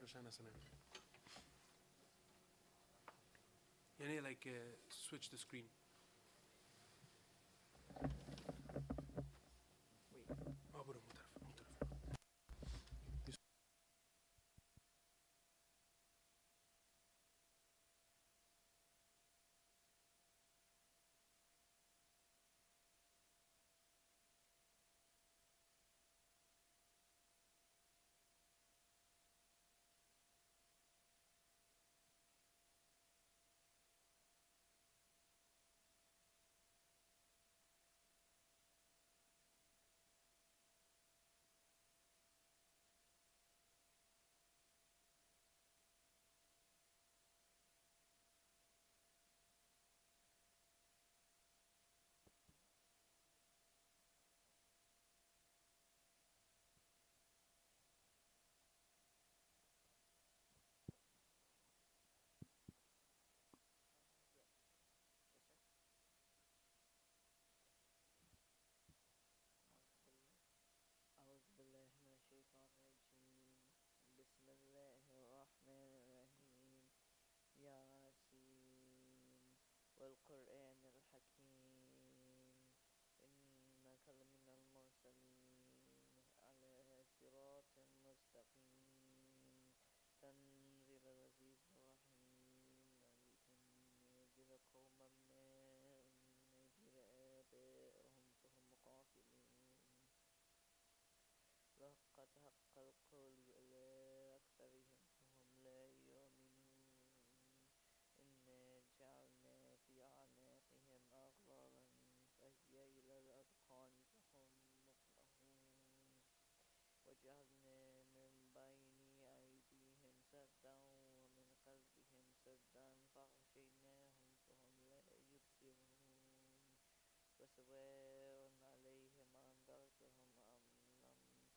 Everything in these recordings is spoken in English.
عشان أسنان. يعني like switch the screen. Wait. برو مترف. أعوذ بالله من الشيطان الرجيم. بسم الله الرحمن الرحيم. ياسين والقرآن الحكيم إنك لمن المرسلين على صراط مستقيم تنزيل العزيز الرحيم لتنذر قوما ما أنذر آباؤهم فهم غافلون لقد حق القول على أكثرهم فهم لا يؤمنون إنا جعلنا في أعناقهم أغلالا فهي إلى الأذقان فهم مقمحون وجعلنا من بين أيديهم سدا ومن خلفهم سدا فأغشيناهم فهم لا يبصرون وسواء عليهم أنذرتهم أم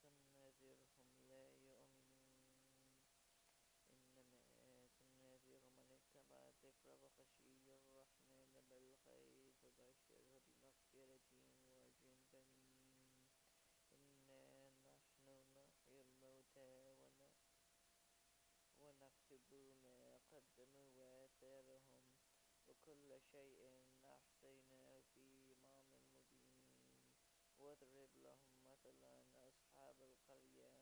لم تنذرهم لا يؤمنون إنما تنذر من اتبع الذكر وخشي الرحمن بالغيب فبشره بمغفرة وأجر كريم إنا نحن نحيي الموتى ونكتب ما قدموا وآثارهم وكل شيء أحصيناه في إمام مبين واضرب لهم مثلا أصحاب القرية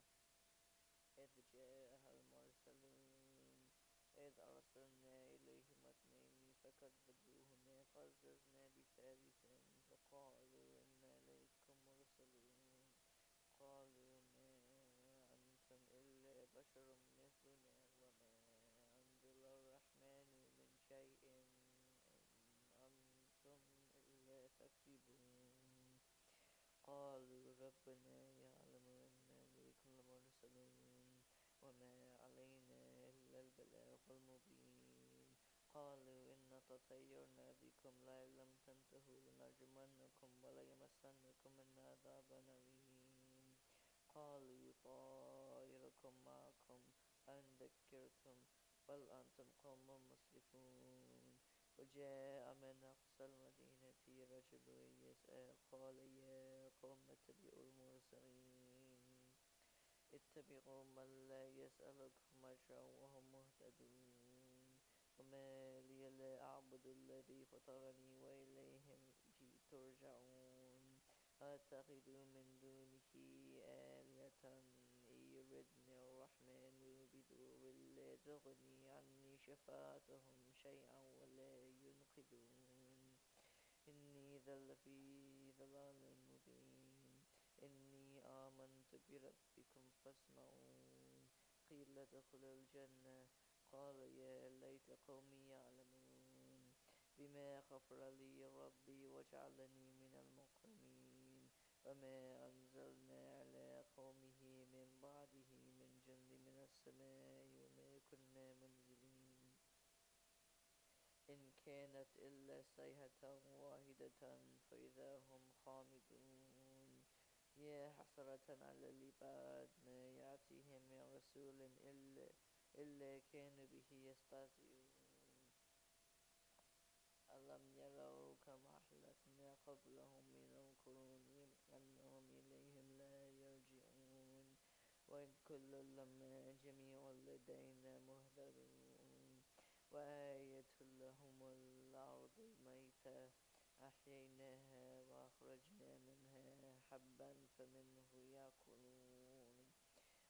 إذ جاءها المرسلون إذ أرسلنا إليهم اثنين فكذبوهما فعززنا بثالث فقالوا إنا إليكم مرسلون قالوا ما أنتم إلا بشر مثلنا وما أنزل الرحمن من شيء إن أنتم إلا تكذبون قالوا ربنا يعلم إنا إليكم لمرسلون وما علينا إلا البلاغ المبين قالوا إنا تطيرنا بكم لئن لم تنتهوا لنرجمنكم وليمسنكم منا عذاب أليم قالوا طائركم معكم أئن ذكرتم بل أنتم قوم مسرفون وجاء من أقصى المدينة رجل يسعى قال يا قوم اتبعوا المرسلين اتبعوا من لا يسألكم أجرا وهم مهتدون وما لي لا أعبد الذي فطرني وإليه ترجعون أتخذ من دونه آلهة إن يردني الرحمن بضر لا تغني عني شفاعتهم شيئا ولا ينقذون إني ذا لفي ضلال مبين إني آمنت بربكم فاسمعون قيل ادخلوا الجنة قال يا ليت قومي يعلمون بما غفر لي ربي وجعلني من المكرمين وما أنزلنا على قومه من بعده من جند من السماء وما كنا منزلين إن كانت إلا صيحة واحدة فإذا هم خامدون يا حسرة على العباد ما يأتيهم من رسول إلا كانوا به يستهزئون ألم يروا كم أهلكنا قبلهم من القرون أنهم إليهم لا يرجعون وإن كل لما جميع لدينا مهدرون وآية لهم الأرض الميتة أحييناها وأخرجنا منها حبا فمنه يأكلون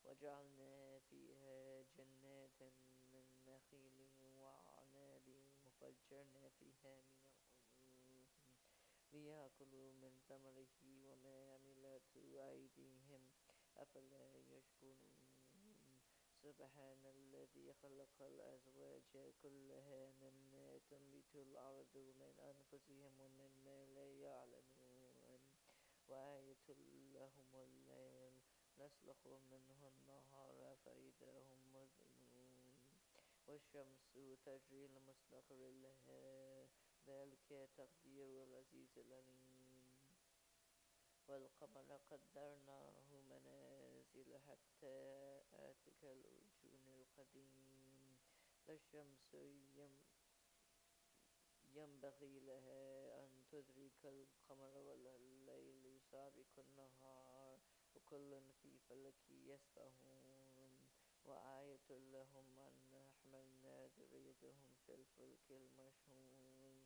وجعلنا فيها جنات من نخيل وأعناب وفجرنا فيها من العيون ليأكلوا من ثمره وما عملت أيديهم أفلا يشكرون سبحان الذي خلق الأزواج كلها مما تنبت الأرض ومن أنفسهم ومما لا يعلمون وآية لهم الليل نسلخ منه النهار فإذا هم مظلمون والشمس تجري لمستقر لها ذلك تقدير العزيز العليم والقمر قدرناه منازل حتى آتك الأرجون القديم لا الشمس ينبغي لها أن تدرك القمر ولا الليل سابق النهار وكل في فلك يسبحون وآية لهم أن حملنا ذريتهم في الفلك المشحون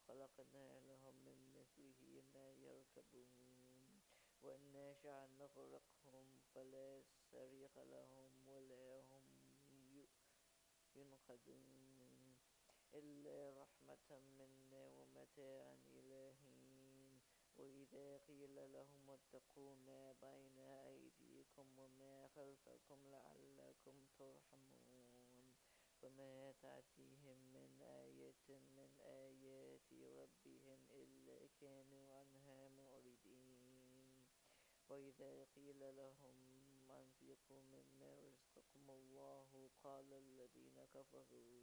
وخلقنا لهم من مثله ما يركبون وإن نشأ نغرقهم فلا صريخ لهم ولا هم ينقذون إلا رحمة منا ومتاعا إلى حين وإذا قيل لهم اتقوا ما بين أيديكم وما خلفكم لعلكم ترحمون فما تأتيهم من آية من آيات ربهم إلا كانوا عنها معرضين وإذا قيل لهم أنفقوا مما رزقكم الله قال الذين كفروا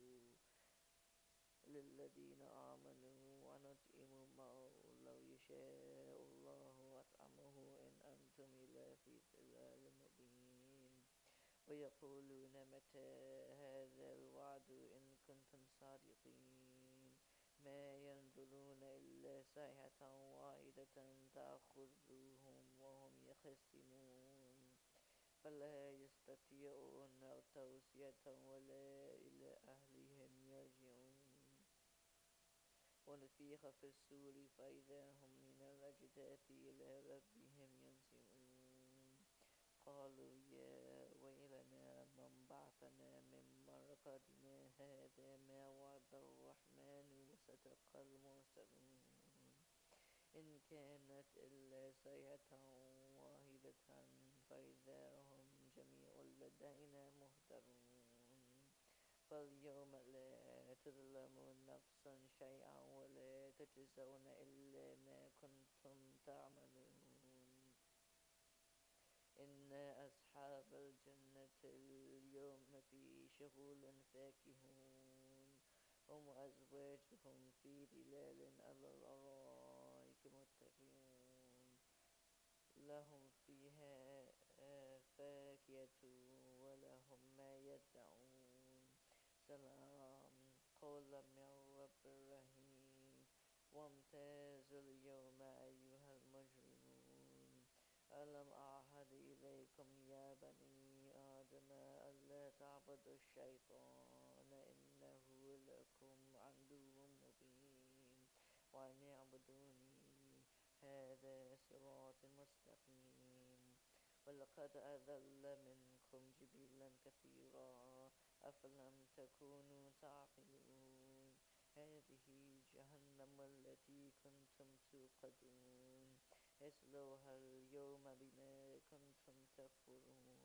للذين آمنوا ونطعم ما لو يشاء الله أطعمه إن أنتم إلا في ضلال مبين ويقولون متى هذا الوعد إن كنتم صادقين ما ينظرون إلا صيحة واحدة تأخذهم وهم يخصمون فلا يستطيعون توصية ولا إلى أهلهم يرجعون ونفيخ في السور فإذا هم من الأجداث إلى ربهم ينسلون قالوا يا ويلنا من بعثنا من مرقدنا هذا ما وعد الرحمن وصدق المرسلون إن كانت إلا صيحة واحدة فإذا هم جميع لدينا مهدرون فاليوم لا تظلم نفس شيئا ولا تجزون إلا ما كنتم تعملون إن أصحاب الجنة اليوم في شغل فاكهون هم وأزواجهم في ظلال على الأرائك متكئون لهم فيها فاكهة ولهم ما يدعون سلام قولا من رب رحيم وامتازوا اليوم أيها المجرمون ألم أعهد إليكم يا بني آدم ألا تعبدوا الشيطان إنه لكم عدو مبين وأن اعبدوني هذا صراط مستقيم ولقد أضل منكم جبلا كثيرا أفلم تكونوا تعقلون هذه جهنم التي كنتم توقدون اصلوها اليوم بما كنتم تكفرون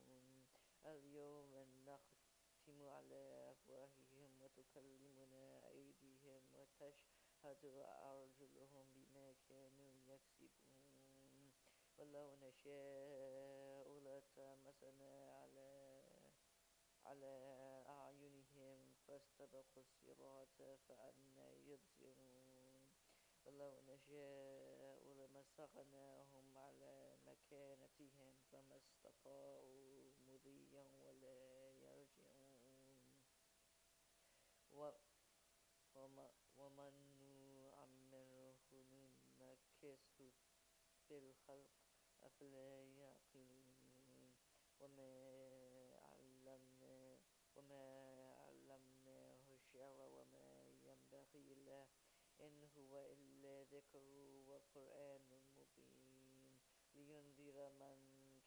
اليوم نختم على أفواههم وتكلمنا أيديهم وتشهد أرجلهم بما كانوا يكسبون ولو نشاء لطمسنا على أعينهم فاستبقوا الصراط فأنى يبصرون ولو نشاء لمسخناهم على مكانتهم فما استطاعوا مضيا ولا يرجعون ومن نعمره ننكسه في الخلق أفلا يعقلون وما علمنا وما علمناه الشعر وما ينبغي له إن هو إلا ذكر وقرآن مبين لينذر من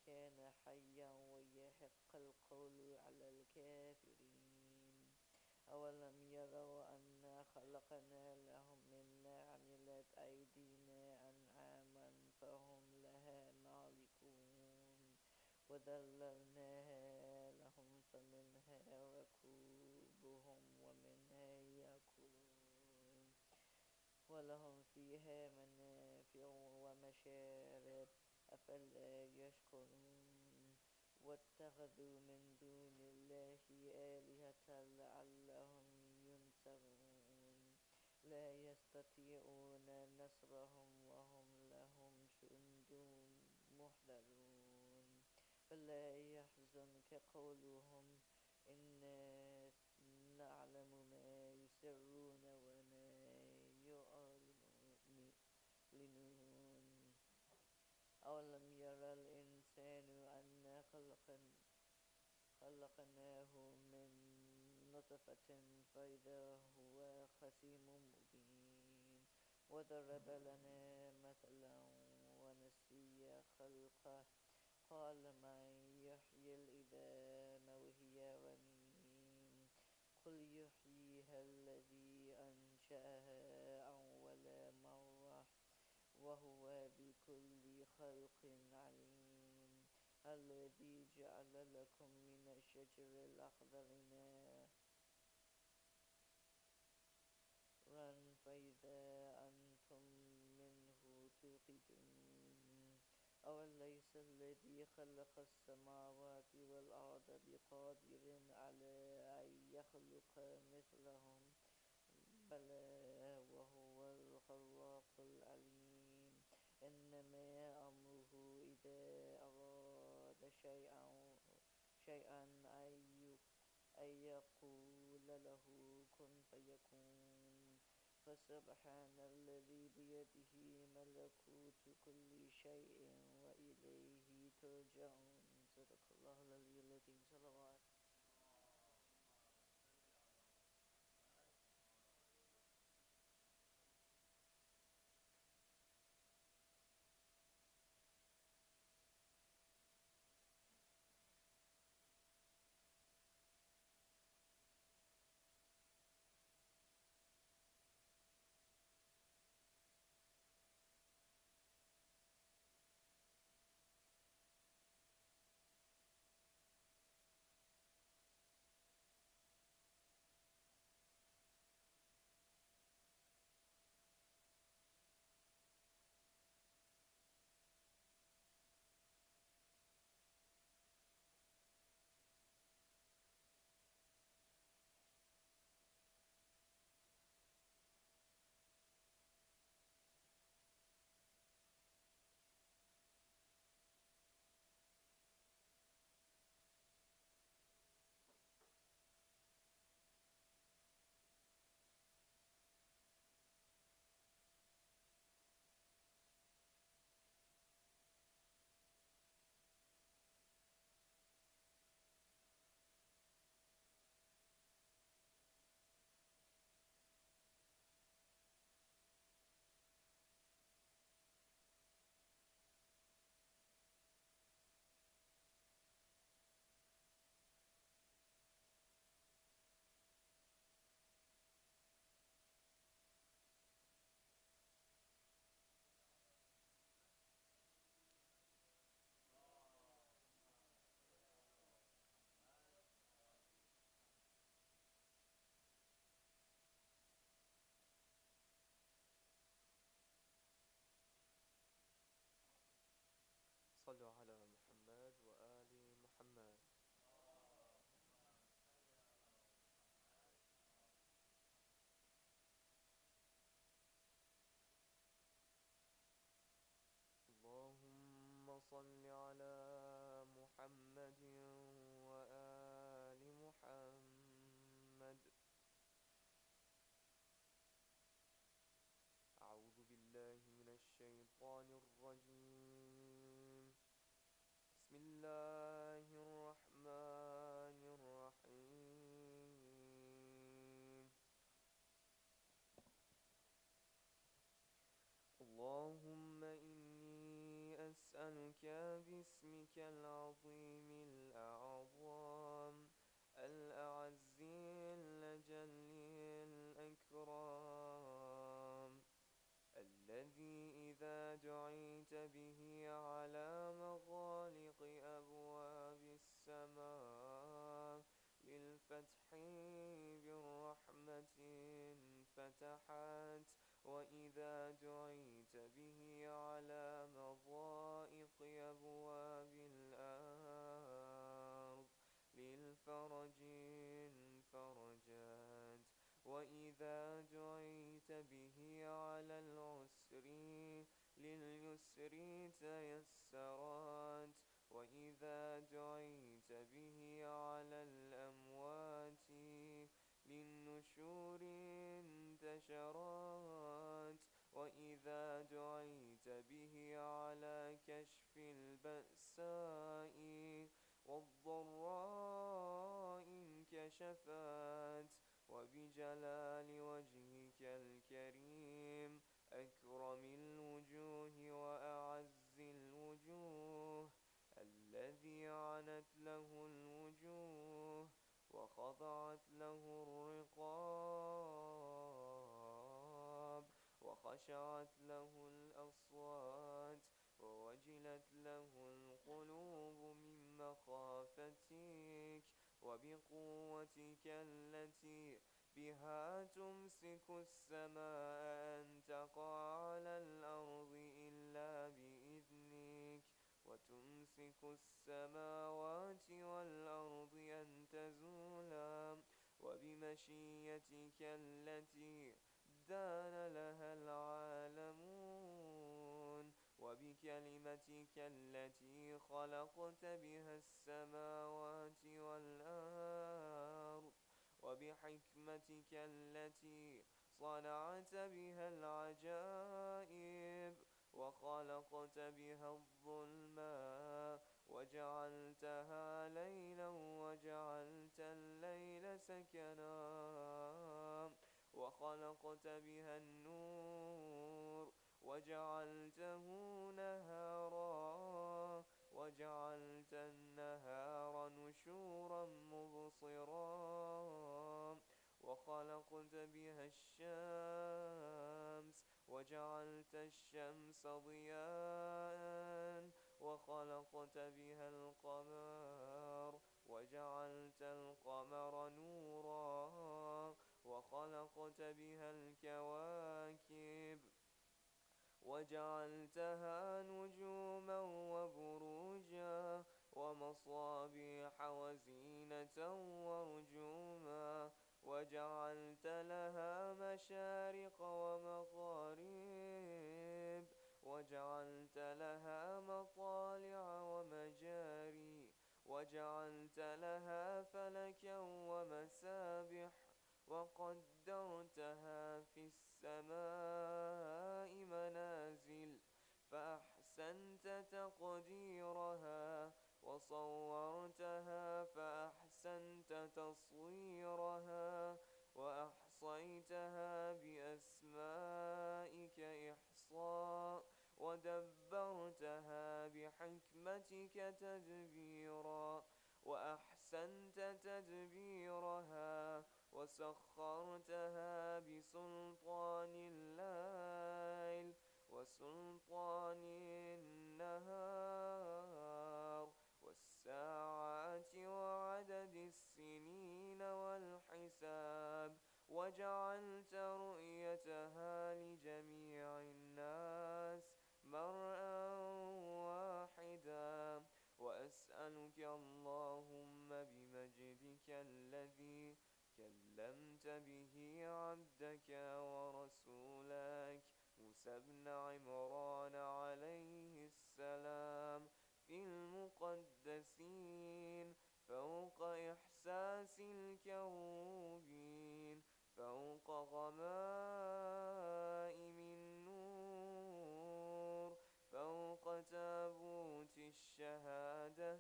كان حيا ويحق القول على الكافرين أولم يروا أنا خلقنا لهم مما عملت أيدينا أنعاما فهم لها مالكون وذللناها لهم فمنها ركوبهم ومنها يأكلون ولهم فيها منافع ومشارب أفلا يشكرون واتخذوا من دون الله آلهة لعلهم ينصرون لا يستطيعون نصرهم وهم لهم جند محضرون فلا يحزنك قولهم إنا نعلم ما يسرون وما يعلنون أولم يرى الإنسان أنا خلقناه من نطفة فإذا هو خصيم مبين وضرب لنا مثلا ونسي خلقه قال من يحيي العظام وهي رميم قل يحييها الذي أنشأها أول مرة وهو بكل خلق عليم الذي جعل لكم من الشجر الأخضر نارا فإذا أنتم منه توقدون أوليس الذي خلق السماوات والأرض بقادر على أن يخلق مثلهم بلى وهو الخلاق العليم إنما أمره إذا أراد شيئا أن يقول له كن فيكون فسبحان الذي بيده ملكوت كل شيء وإليه ترجعون صدق الله العلي العظيم صلوات صلوا على محمد وآل محمد. اللهم صل على محمد وآل محمد. أعوذ بالله من الشيطان الرجيم. بسم الله وأسألك باسمك العظيم الأعظم الأعز الأجل الأكرم الذي إذا دعيت به على مغالق أبواب السماء للفتح بالرحمة فتحت وإذا دعيت به على مضائق أبواب الأرض للفرج فرجت وإذا دعيت به على العسر لليسر تيسرت وإذا دعيت به على الأموات للنشور انتشرت وإذا دعيت به على كشف البأساء والضراء انكشفت وبجلال وجهك الكريم أكرم الوجوه وأعز الوجوه الذي عنت له الوجوه وخضعت له الرقاب وخشعت له الأصوات ووجلت له القلوب من مخافتك وبقوتك التي بها تمسك السماء أن تقع على الأرض إلا بإذنك وتمسك السماوات والأرض أن تزولا وبمشيتك التي دان لها العالمون وبكلمتك التي خلقت بها السماوات والأرض وبحكمتك التي صنعت بها العجائب وخلقت بها الظلما وجعلتها ليلا وجعلت الليل سكنا وخلقت بها النور وجعلته نهارا وجعلت النهار نشورا مبصرا وخلقت بها الشمس وجعلت الشمس ضياء وخلقت بها القمر وجعلت القمر نورا وخلقت بها الكواكب وجعلتها نجوما وبروجا ومصابيح وزينة ورجوما وجعلت لها مشارق ومغارب وجعلت لها مطالع ومجاري وجعلت لها فلكا ومسابح وقدرتها في السماء منازل فأحسنت تقديرها وصورتها فأحسنت تصويرها وأحصيتها بأسمائك إحصاء ودبرتها بحكمتك تدبيرا وأحسنت تدبيرها وسخرتها بسلطان الليل وسلطان النهار والساعات وعدد السنين والحساب وجعلت رؤيتها لجميع الناس مرءا واحدا وأسألك اللهم بمجدك الذي كلمت به عبدك ورسولك موسى بن عمران عليه السلام في المقدسين فوق إحساس الكروبين فوق غمائم النور فوق تابوت الشهادة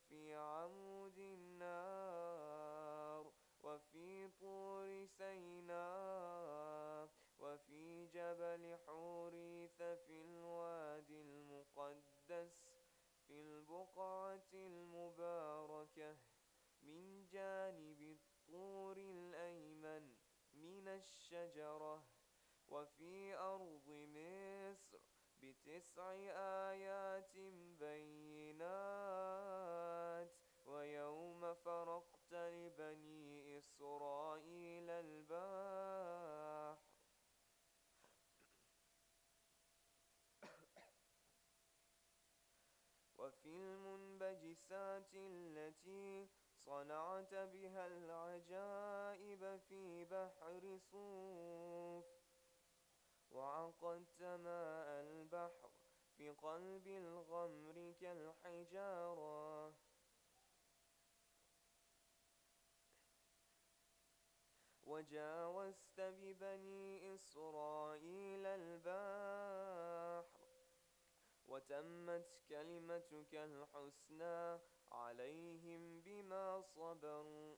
في عمود النار وفي طور سيناء وفي جبل حوريث في الوادي المقدس البقعة المباركة من جانب الطور الأيمن من الشجرة. وفي أرض مصر ب9 آيات بينات ويوم فرقت لبني إسرائيل البحر وفي المنبجسات التي صنعت بها العجائب في بحر صوف وعقدت ماء البحر في قلب الغمر كالحجارة. وجاوزت ببني إسرائيل البحر وتمت كلمتك الحسنى عليهم بما صبروا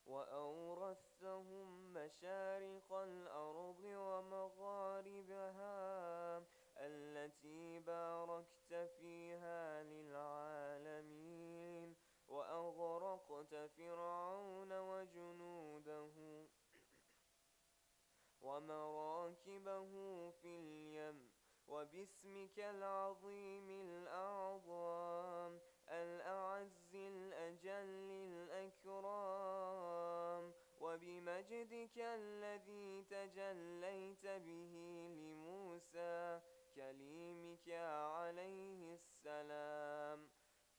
وأورثتهم مشارق الأرض ومغاربها التي باركت فيها للعالمين. وأغرقت فرعون وجنوده ومراكبه في اليم وباسمك العظيم الأعظم الأعز الأجل الأكرام وبمجدك الذي تجليت به لموسى كليمك عليه السلام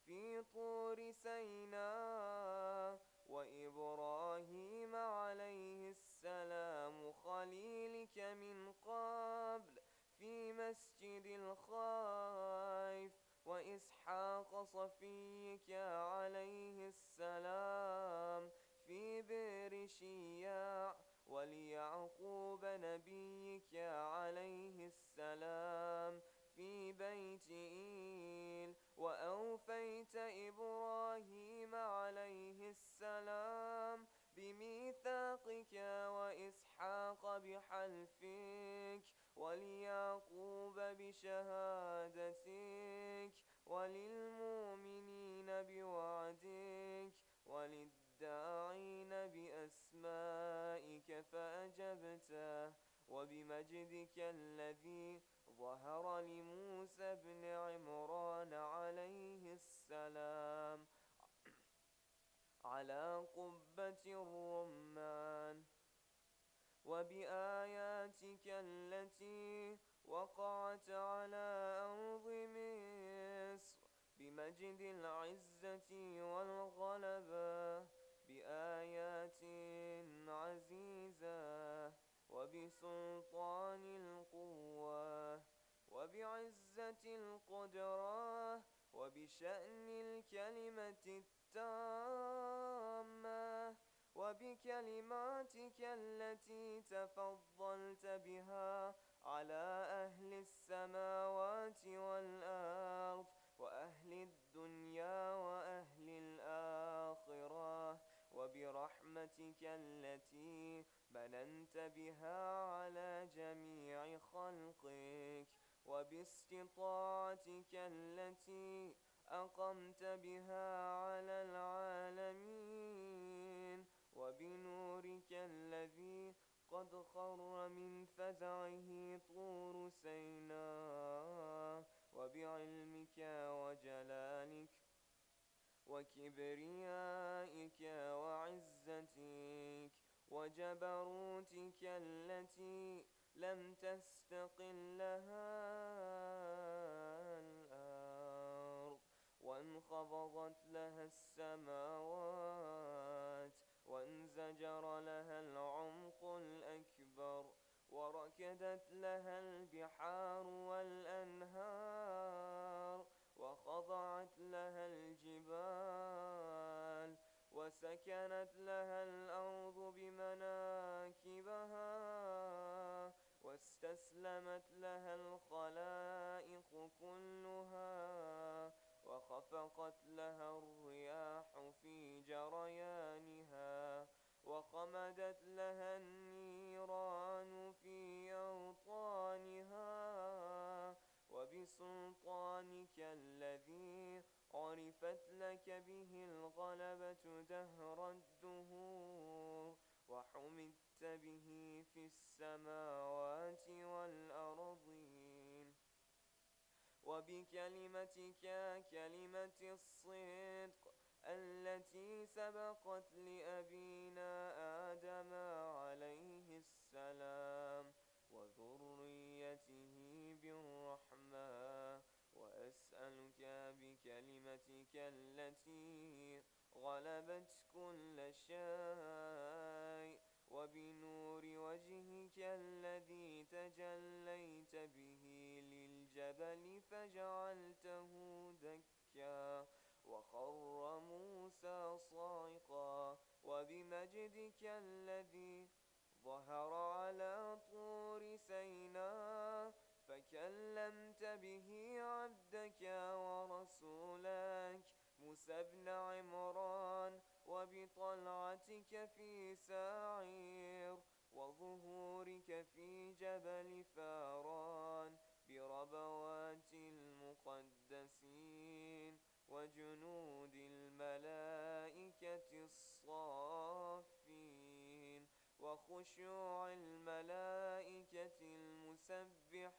في طور سيناء وإبراهيم عليه السلام خليلك من قبل في مسجد الخائف وإسحاق صفيك عليه السلام في بئر شياع وليعقوب نبيك عليه السلام في بيت إيل. وأوفيت إبراهيم عليه السلام بميثاقك وإسحاق بحلفك وليعقوب بشهادتك وللمؤمنين بوعدك وللداعين بأسمائك فأجبته. وبمجدك الذي ظهر لموسى بن عمران عليه السلام على قبة الرمان وبآياتك التي وقعت على أرض مصر بمجد العزة والغلبة بآيات عزيزة وبسلطان القوة وبعزة القدرة وبشأن الكلمة التامة وبكلماتك التي تفضلت بها على أهل السماوات والأرض وأهل الدنيا وأهل الآخرة وبرحمتك التي مننت بها على جميع خلقك وباستطاعتك التي أقمت بها على العالمين وبنورك الذي قد خر من فزعه طور سيناء وبعلمك وجلالك وكبريائك وعزتك وجبروتك التي لم تستقل لها الأرض وانخفضت لها السماوات وانزجر لها العمق الأكبر وركدت لها البحار والأنهار وخضعت لها الجبال وسكنت لها الأرض بمناكبها واستسلمت لها الخلائق كلها وخفقت لها الرياح في جريانها وخمدت لها النيران في أوطانها وبسلطانك الذي عرفت لك به الغلبة دهر الدهور، وحمدت به في السماوات والأرضين، وبكلمتك كلمة الصدق التي سبقت لأبينا آدم عليه السلام وذريته بالرحمة، وأسألك بكلمتك التي غلبت كل شيء، وبنور وجهك الذي تجليت به للجبل فجعلته دكا وخر موسى صاعقا، وبمجدك الذي ظهر على طور سيناء فكلمت به عبدك ورسولك موسى بن عمران، وبطلعتك في ساعير، وظهورك في جبل فاران، بربوات المقدسين وجنود الملائكة الصافين، وخشوع الملائكة المسبحين،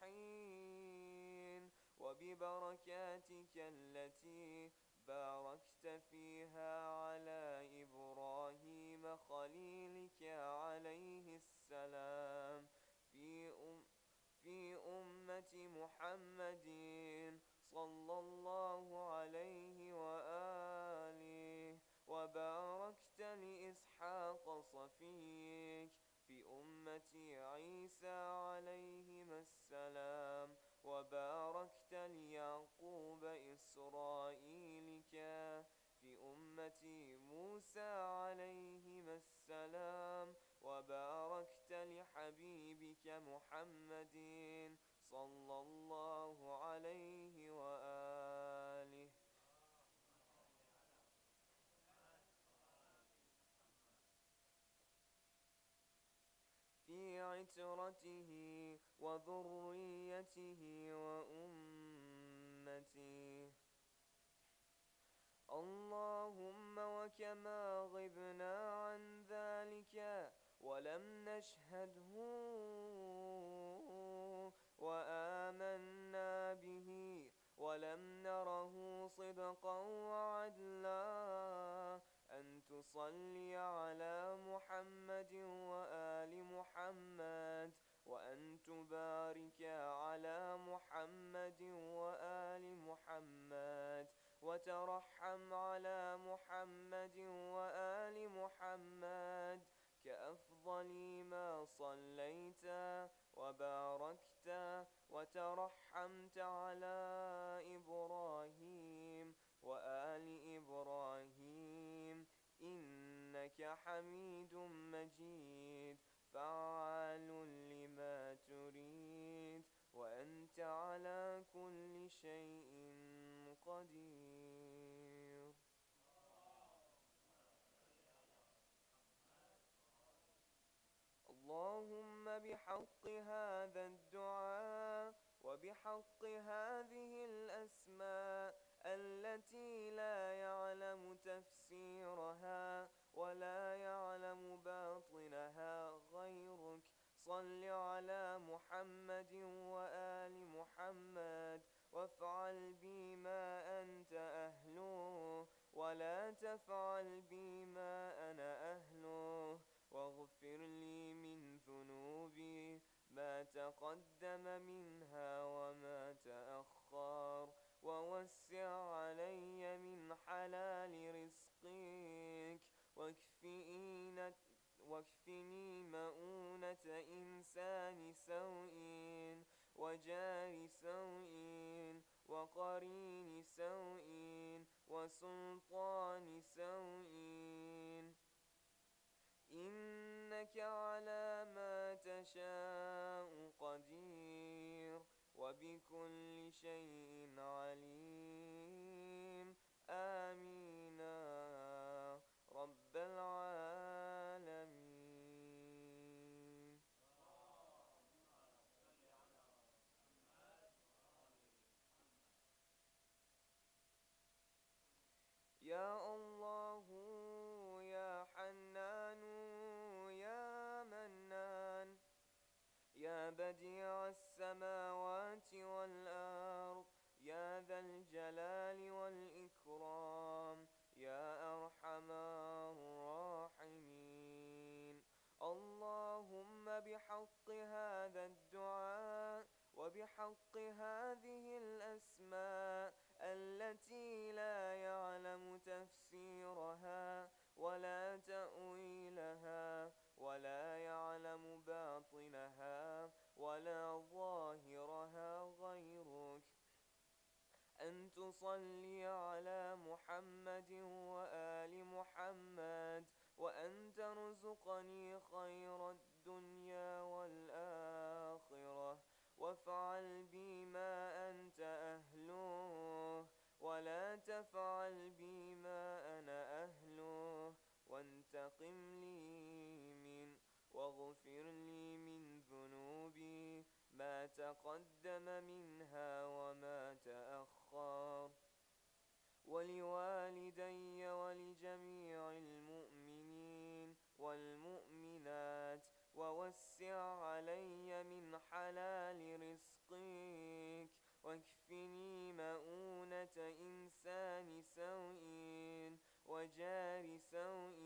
وببركاتك التي باركت فيها على إبراهيم خليلك عليه السلام في أمة محمد صلى الله عليه وآله، وباركت لإسحاق صفيك في أمة عيسى عليهما السلام، وباركت ليعقوب إسرائيلك في أمة موسى عليهما السلام، وباركت لحبيبك محمد صلى الله عليه وآله في عترته وذريته وأمته. اللهم وكما غبنا عن ذلك ولم نشهده وآمنا به ولم نره صدقا وعدلا، أن تصلي على محمد وآل محمد، وأن تبارك على محمد وآل محمد، وترحم على محمد وآل محمد كأفضل ما صليت وباركت وترحمت على إبراهيم وآل إبراهيم إنك حميد مجيد فعال لما تريد، وأنت على كل شيء قدير. اللهم بحق هذا الدعاء وبحق هذه الأسماء التي لا يعلم تفسيرها ولا يعلم باطنها غيرك، صل على محمد وآل محمد، وافعل بي ما أنت أهله ولا تفعل بي ما أنا أهله، واغفر لي من ذنوبي ما تقدم منها وما تأخر، ووسع علي من حلال رزقك، واكفني مؤونة إنسان سوء وجار سوء وقرين سوء وسلطان سوء، إنك على ما تشاء قدير وبكل شيء عليم. آمين رب العالمين. بديع السماوات والأرض يا ذا الجلال والإكرام يا أرحم الراحمين. اللهم بحق هذا الدعاء وبحق هذه الأسماء التي لا يعلم تفسيرها ولا تأويلها ولا يعلم باطنها ولا ظاهرها غيرك، أن تصلي على محمد وآل محمد، وأن ترزقني خير الدنيا والآخرة، وافعل بي ما أنت أهله ولا تفعل بي ما أنا أهله، وانتقم لي من واغفر لي من ذنوبي ما تقدم منها وما تأخر، ولوالدي ولجميع المؤمنين والمؤمنات، ووسع علي من حلال رزقك، واكفني مؤونة إنسان سوء وجار سوء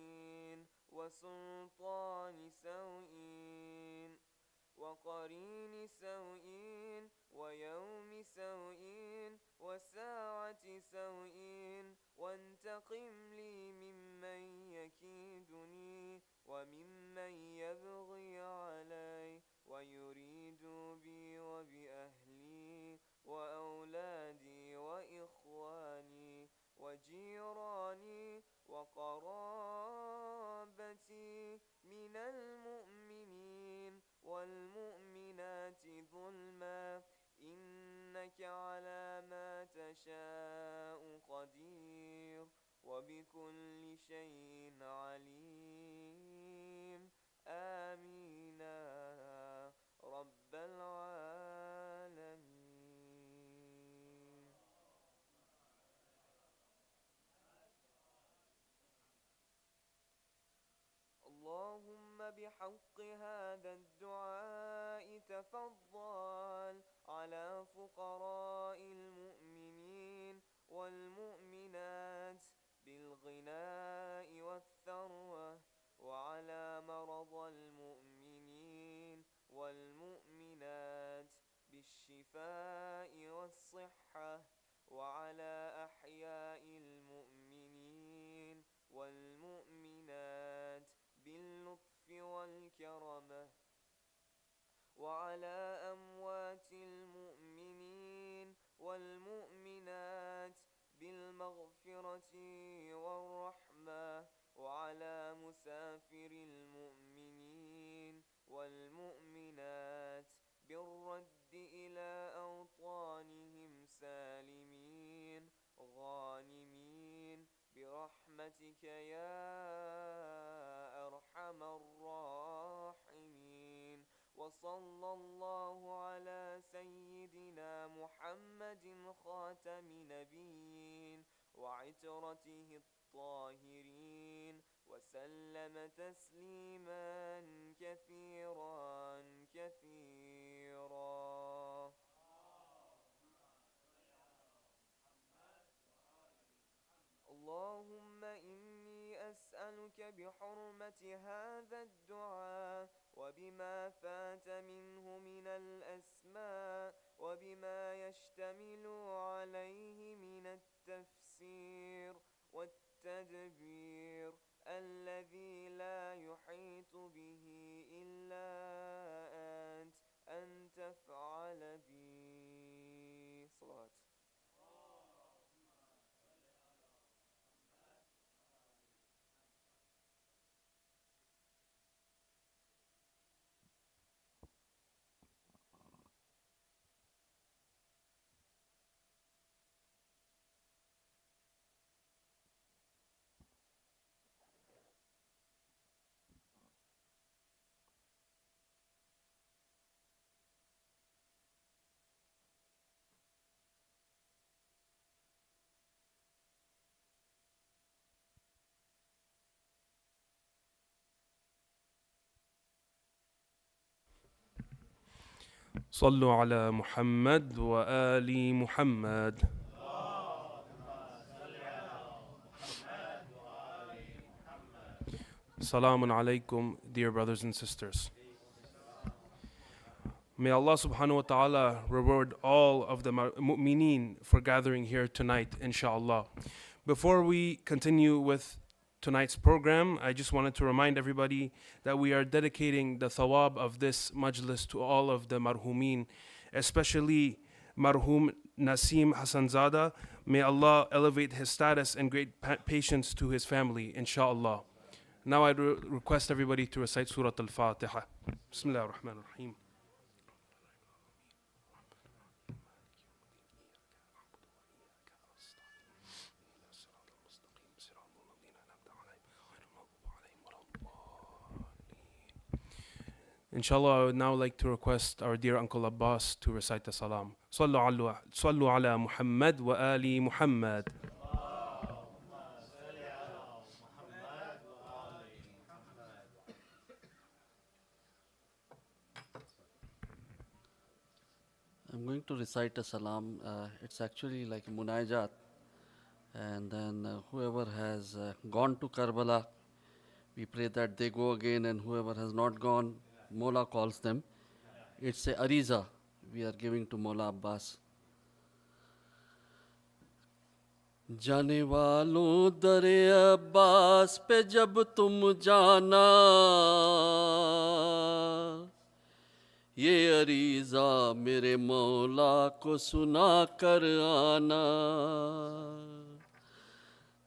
وسلطان سوء وقرين سوء ويوم سوء وساعة سوء، وانتقم لي ممن يكيدني وممن يبغي علي ويريد بي وبأهلي وأولادي وإخواني وجيراني وقرابتي من المؤمنين والمؤمنات ظلما، إنك على ما تشاء قدير وبكل شيء عليم. آمين يا رب العالمين. اللهم بحق هذا الدعاء تفضل على فقراء المؤمنين والمؤمنات بالغناء والثروة، وعلى مرضى المؤمنين والمؤمنات بالشفاء والصحة، وعلى أحياء المؤمنين والمؤمنات باللطف والكرمة، وعلى أموات المؤمنين والمؤمنات بالمغفرة والرحمة، وعلى مسافر المؤمنين والمؤمنات بالرد إلى أوطانهم سالمين غانمين برحمتك يا أرحم الراحمين. وصلى الله على سيدنا محمد خاتم نبيين وعترته الطاهرين، وسلم تسليما كثيرا كثيرا. اللهم إني أسألك بحرمة هذا الدعاء وبما فات منه من الأسماء وبما يشتمل عليه من التفسير والتدبير الذي لا يحيط به إلا أنت، أن تفعل بي صلاة. صلوا على محمد وآل محمد. Salamun alaykum, dear brothers and sisters. May Allah subhanahu wa ta'ala reward all of the mu'mineen for gathering here tonight, inshallah. Before we continue with tonight's program, I just wanted to remind everybody that we are dedicating the thawab of this majlis to all of the marhumeen, especially marhum Nasim Hassanzada. May Allah elevate his status and great patience to his family, inshallah. Now I request everybody to recite Surah Al-Fatiha. Bismillah ar-Rahman ar-Rahim. Inshallah, I would now like to request our dear Uncle Abbas to recite the salam. Sallu ala Muhammad wa ali Muhammad. I'm going to recite a salam. It's actually like a munajat. And then whoever has gone to Karbala, we pray that they go again, and whoever has not gone, Mola calls them. It's a ariza we are giving to Mola Abbas. जाने वालों दरे अब्बास पे जब तुम जाना, ये अरीज़ा मेरे मौला को सुना कर आना.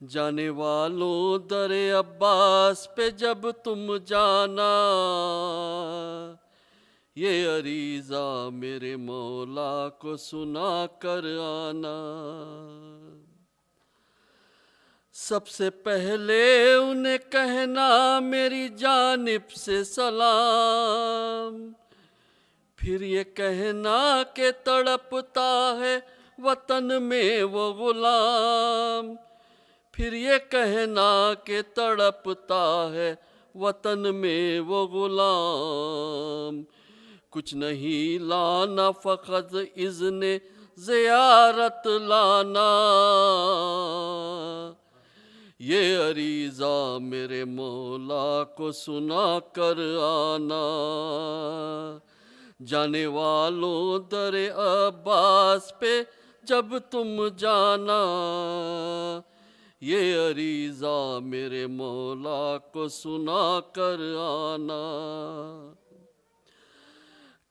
जाने वालों दरे अब्बास पे जब तुम जाना, ये अरीज़ा मेरे मौला को सुना कर आना. सबसे पहले उन्हें कहना मेरी जानिब से सलाम, फिर ये कहना के तड़पता है वतन में वो गुलाम, फिर ये कहना के तड़पता है वतन में वो गुलाम. कुछ नहीं लाना फ़क़त इज़्ने ज़ियारत लाना, ये अरीज़ा मेरे मौला को सुना कर आना. जाने वालों दरे अब्बास पे जब तुम जाना, ये अरीज़ा मेरे मौला को सुना कर आना.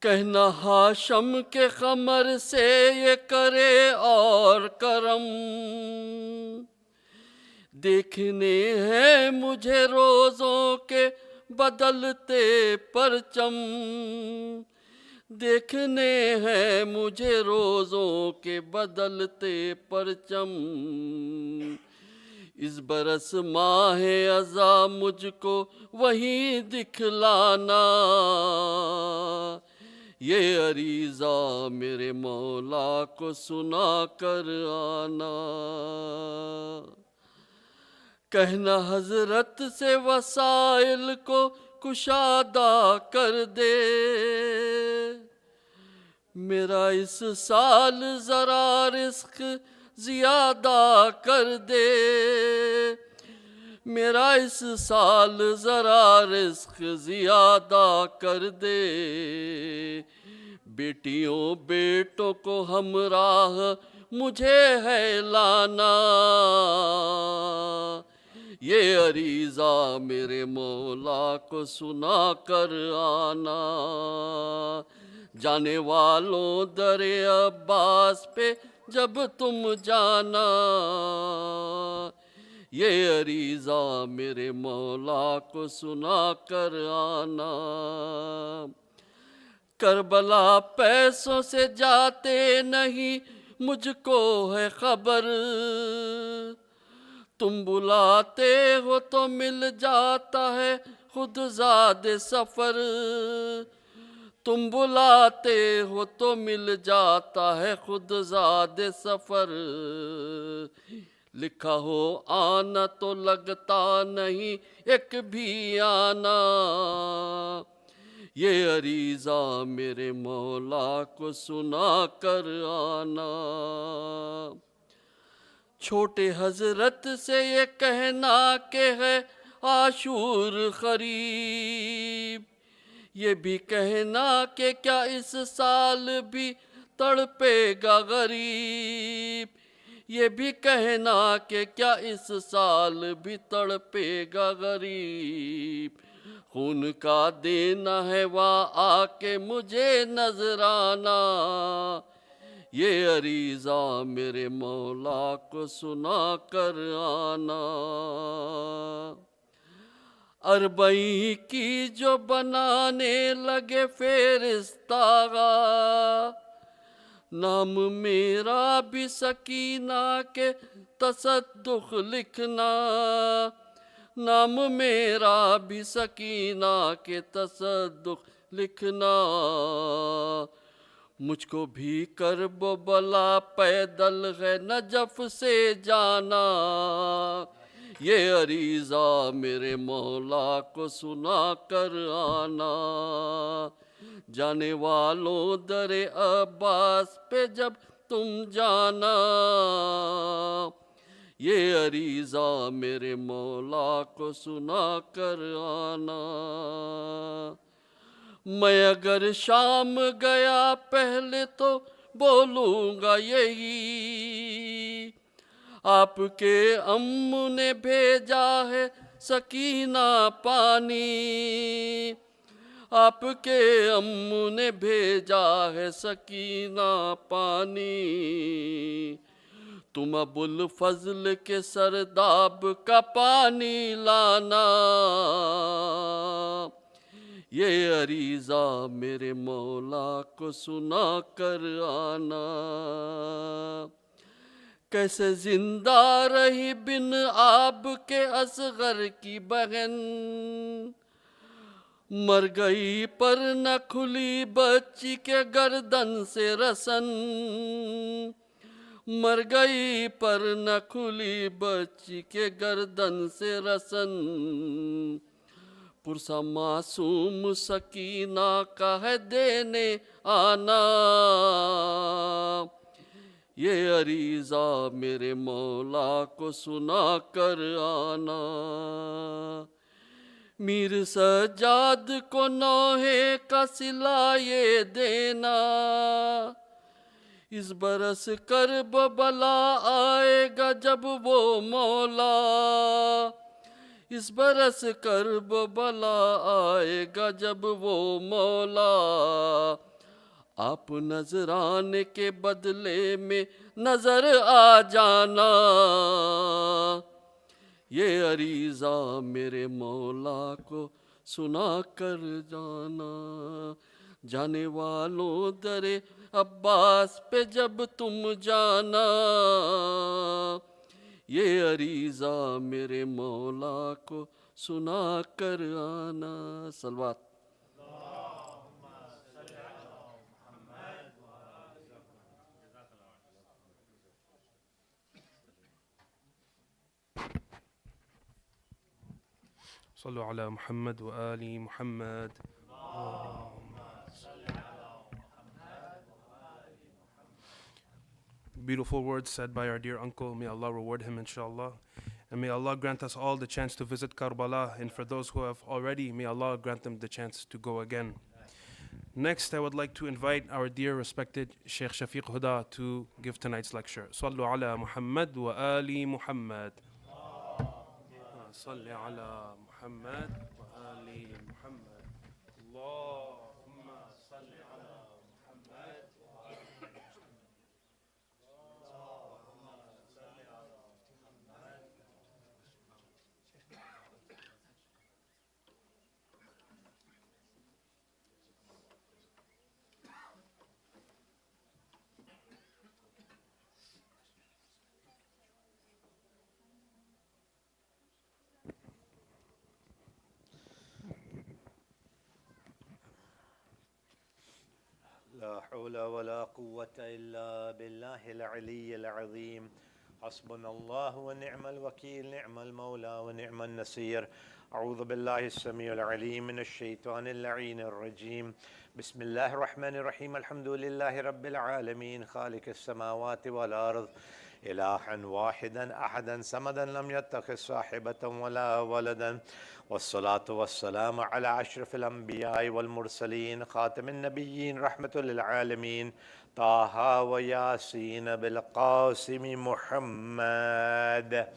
कहना हाशम के क़मर से ये करे और करम, देखने हैं मुझे रोज़ों के बदलते परचम, देखने हैं मुझे रोज़ों के बदलते परचम. इस बरस माहे अज़ा मुझको वहीं दिखलाना, ये अरीज़ा मेरे मौला को सुना कर आना. कहना हज़रत से वसाइल को कुशादा कर दे, मेरा इस साल ज़रा रिस्क ज़ियादा कर दे, मेरा इस साल ज़रा रिस्क ज़ियादा कर दे. बेटियों बेटों को हमराह मुझे है लाना, ये अरीज़ा मेरे मौला को सुना कर आना. जाने वालों दरे अब्बास पे जब तुम जाना, ये अरीज़ा मेरे मौला को सुना कर आना. करबला पैसों से जाते नहीं मुझको है खबर, तुम बुलाते हो तो मिल जाता है खुद ज़ादे सफ़र, तुम बुलाते हो तो मिल जाता है खुद ज़ादे सफ़र. लिखा हो आना तो लगता नहीं एक भी आना, ये अरीज़ा मेरे मौला को सुना कर आना। छोटे हजरत से ये कहना के है आशूर खरीब, ये भी कहना कि क्या इस साल भी तड़पेगा गरीब, ये भी कहना कि क्या इस साल भी तड़पेगा गरीब। खून का देना है वहाँ आके मुझे नजराना, ये अरीज़ा मेरे मौला को सुना कर आना। अरबई की जो बनाने लगे फेरिस्तागा, नाम मेरा भी सकीना के तसद्दुख लिखना, नाम मेरा भी सकीना के तसद्दुख लिखना। मुझको भी करब बला पैदल है नजफ से जाना, ये अरीज़ा मेरे मौला को सुना कर आना। जाने वालों दरे अब्बास पे जब तुम जाना, ये अरीज़ा मेरे मौला को सुना कर आना। मैं अगर शाम गया पहले तो बोलूँगा यही, आपके अम्मू ने भेजा है सकीना पानी, आपके अम्मू ने भेजा है सकीना पानी। तुम अबुल फजल के सरदाब का पानी लाना, ये अरीज़ा मेरे मौला को सुना कर आना। कैसे जिंदा रही बिन आब के असगर की बहन, मर गई पर न खुली बच्ची के गर्दन से रसन, मर गई पर न खुली बच्ची के गर्दन से रसन। पुरसा मासूम सकीना का है देने आना, ये अरीज़ा मेरे मौला को सुना कर आना। मीर सजाद को नौहे का सिला ये देना, इस बरस करब बला आएगा जब वो मौला, इस बरस करब बला आएगा जब वो मौला। आप नजराने के बदले में नजर आ जाना, ये अरीज़ा मेरे मौला को सुना कर जाना। जाने वालों दरे अब्बास पे जब तुम जाना, ये अरीज़ा मेरे मौला को सुना कर आना। सलवात। صلوا على محمد وآل محمد. Beautiful words said by our dear uncle. May Allah reward him, inshallah. And may Allah grant us all the chance to visit Karbala. And for those who have already, may Allah grant them the chance to go again. Next, I would like to invite our dear respected Sheikh Shafiq Hudda to give tonight's lecture. Sallu ala Muhammad wa ali Muhammad. Salli ala Muhammad wa ali Muhammad. Allahumma salli ala Muhammad wa ali لا حول ولا قوة إلا بالله العلي العظيم. حسبنا الله ونعم الوكيل نعم المولى ونعم النصير أعوذ بالله السميع العليم من الشيطان اللعين الرجيم بسم الله الرحمن الرحيم الحمد لله رب العالمين خالق السماوات والأرض إلها واحدا أحدا صمدا لم يتخذ صاحبة ولا ولدا والصلاة والسلام على أشرف الأنبياء والمرسلين خاتم النبيين رحمة للعالمين طه وياسين بالقاسم محمد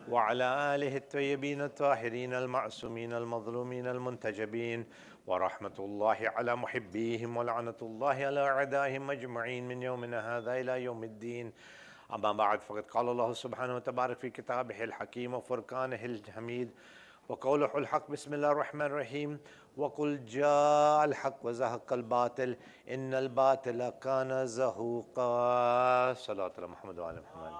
وعلى آله الطيبين الطاهرين المعصومين المظلومين المنتجبين ورحمة الله على محبيهم ولعنة الله على أعدائهم أجمعين من يومنا هذا إلى يوم الدين أما بعد فقد قال الله سبحانه وتبارك في كتابه الحكيم وفرقانه الحميد وقوله الحق بسم الله الرحمن الرحيم وقل جاء الحق وزهق الباطل إن الباطل كان زهوقا صلاة على محمد وعلى محمد.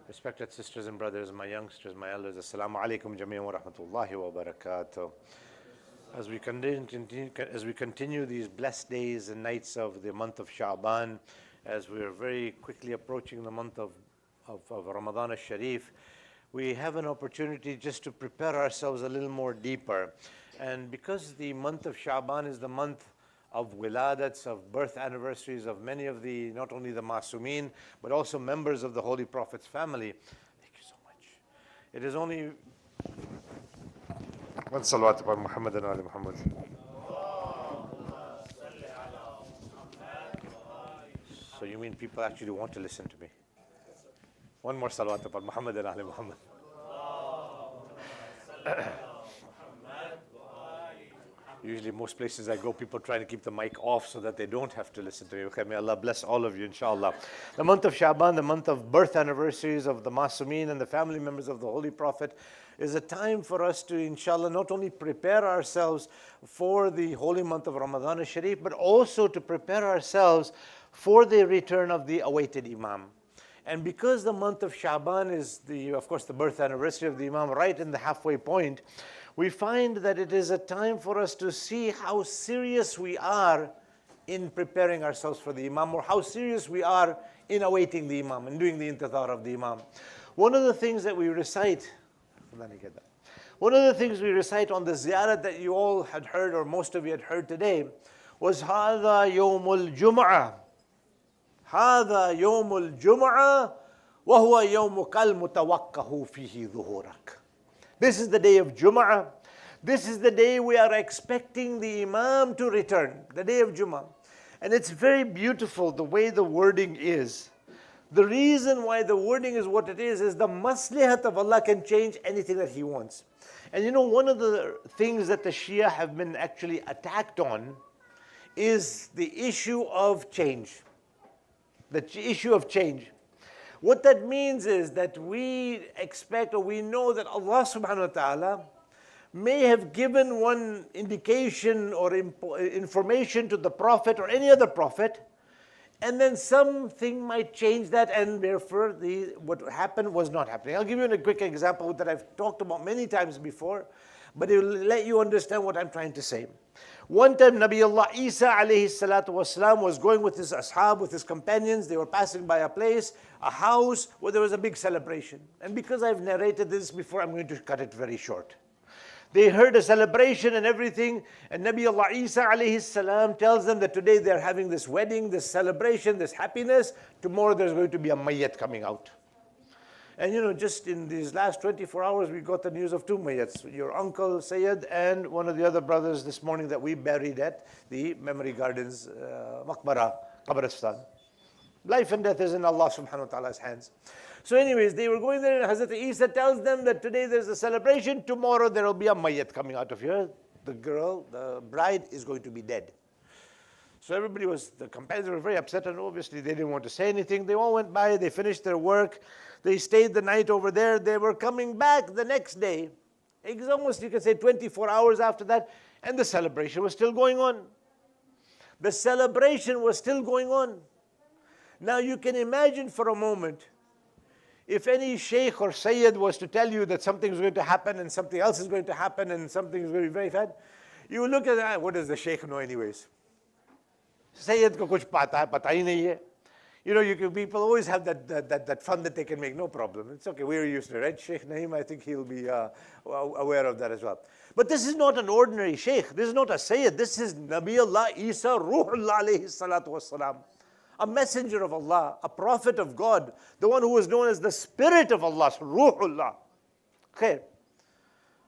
Respected sisters and brothers, my youngsters, my elders, Assalamu alaikum jami'an wa rahmatullahi wa barakatuh. As we continue these blessed days and nights of the month of Sha'ban, as we are very quickly approaching the month of Ramadan al-Sharif, we have an opportunity just to prepare ourselves a little more deeper. And because the month of Sha'ban is the month of wiladats, of birth anniversaries of many of the, not only the Masumeen, but also members of the Holy Prophet's family. Thank you so much. It is only one salawat upon Muhammad and Ali Muhammad. So you mean people actually want to listen to me? One more salawat upon Muhammad and Ali Muhammad. Usually most places I go, people trying to keep the mic off so that they don't have to listen to me. Okay, may Allah bless all of you, inshallah. The month of Sha'ban, the month of birth anniversaries of the Masumeen and the family members of the Holy Prophet, is a time for us to, inshallah, not only prepare ourselves for the holy month of Ramadan al-Sharif, but also to prepare ourselves for the return of the awaited Imam. And because the month of Sha'ban is, of course, the birth anniversary of the Imam, right in the halfway point, we find that it is a time for us to see how serious we are in preparing ourselves for the Imam, or how serious we are in awaiting the Imam and doing the intidhar of the Imam. One of the things that we recite, on the ziyarat that you all had heard, or most of you had heard today, was هَذَا يَوْمُ الْجُمْعَةِ هَذَا يَوْمُ الْجُمْعَةِ وَهُوَ يَوْمُكَ الْمُتَوَقَّهُ فِيهِ ظُهُورَكَ. This is the day of Jum'ah. This is the day we are expecting the Imam to return, the day of Jum'ah. And it's very beautiful the way the wording is. The reason why the wording is what it is the maslahat of Allah can change anything that He wants. And you know, one of the things that the Shia have been actually attacked on is the issue of change. The issue of change. What that means is that we expect, or we know that Allah subhanahu wa ta'ala may have given one indication or information to the Prophet or any other Prophet, and then something might change that, and therefore what happened was not happening. I'll give you a quick example that I've talked about many times before, but it will let you understand what I'm trying to say. One time, Nabi Allah Isa alayhi salatu wasalam was going with his ashab, with his companions. They were passing by a place, a house where there was a big celebration. And because I've narrated this before, I'm going to cut it very short. They heard a celebration and everything, and Nabi Allah Isa alayhi salam tells them that today they're having this wedding, this celebration, this happiness. Tomorrow there's going to be a mayyat coming out. And you know, just in these last 24 hours, we got the news of two mayyats. Your uncle Sayyid and one of the other brothers this morning that we buried at the Memory Gardens, Maqbara, Qabristan. Life and death is in Allah subhanahu wa ta'ala's hands. So anyways, they were going there, and Hazrat Isa tells them that today there's a celebration, tomorrow there will be a mayyat coming out of here. The girl, the bride, is going to be dead. So the companions were very upset, and obviously they didn't want to say anything. They all went by, they finished their work, they stayed the night over there. They were coming back the next day. It was almost, you can say, 24 hours after that, and the celebration was still going on. The celebration was still going on. Now you can imagine for a moment, if any Sheikh or Sayyid was to tell you that something is going to happen and something else is going to happen and something is going to be very bad, You look at that, what does the Sheikh know anyways? Sayyid ko kuch pata hi nahi hai. You know, people always have that fun that they can make, no problem. It's okay, we're used to it, right? Sheikh Naeem, I think he'll be aware of that as well. But this is not an ordinary Sheikh. This is not a Sayyid. This is Nabi Allah Isa, Ruhullah alayhi salatu wassalam. A messenger of Allah, a prophet of God, the one who was known as the Spirit of Allah, Ruhullah. Okay.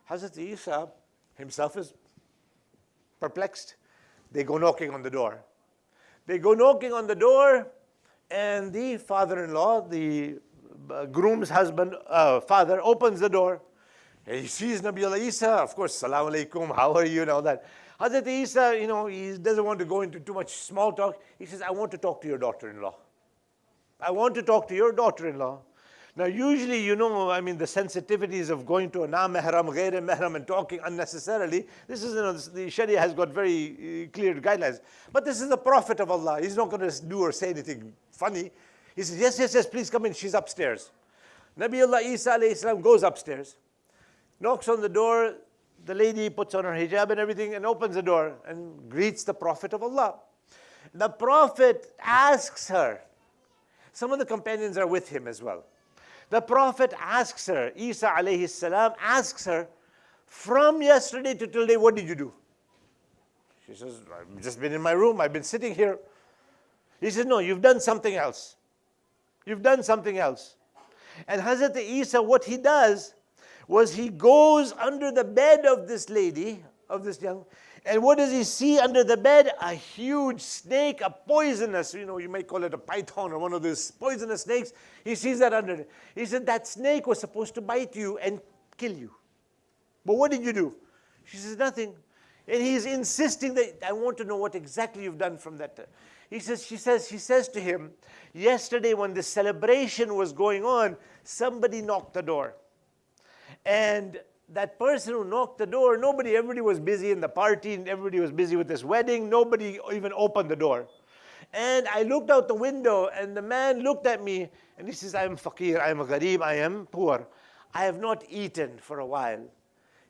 Hazrat Isa himself is perplexed. They go knocking on the door. They go knocking on the door, and the father-in-law, the groom's husband, father, opens the door. And he sees Nabi Allah Isa, of course, Salaam alaikum, how are you, and all that. Hazrat Isa, you know, he doesn't want to go into too much small talk. He says, I want to talk to your daughter-in-law. I want to talk to your daughter-in-law. Now, usually, you know, I mean, the sensitivities of going to a na-mehram, ghair-mehram, and talking unnecessarily, this is, you know, the Sharia has got very clear guidelines. But this is the Prophet of Allah. He's not going to do or say anything funny. He says, yes, yes, yes, please come in. She's upstairs. Nabi Allah Isa alayhi salam goes upstairs, knocks on the door. The lady puts on her hijab and everything and opens the door and greets the Prophet of Allah. The Prophet asks her, some of the companions are with him as well. The Prophet asks her, Isa alayhi salam asks her, from yesterday to today, what did you do? She says, I've just been in my room, I've been sitting here. He says, no, you've done something else. You've done something else. And Hazrat Isa, what he does was he goes under the bed of this lady, of this young, and what does he see under the bed? A huge snake, a poisonous, you know, you might call it a python or one of those poisonous snakes. He sees that under it. He said, that snake was supposed to bite you and kill you. But what did you do? She says, nothing. And he's insisting that, I want to know what exactly you've done from that. She says to him, yesterday when the celebration was going on, somebody knocked the door. And that person who knocked the door, everybody was busy in the party and everybody was busy with this wedding. Nobody even opened the door. And I looked out the window and the man looked at me and he says, I am faqir, I am a gharib, I am poor. I have not eaten for a while.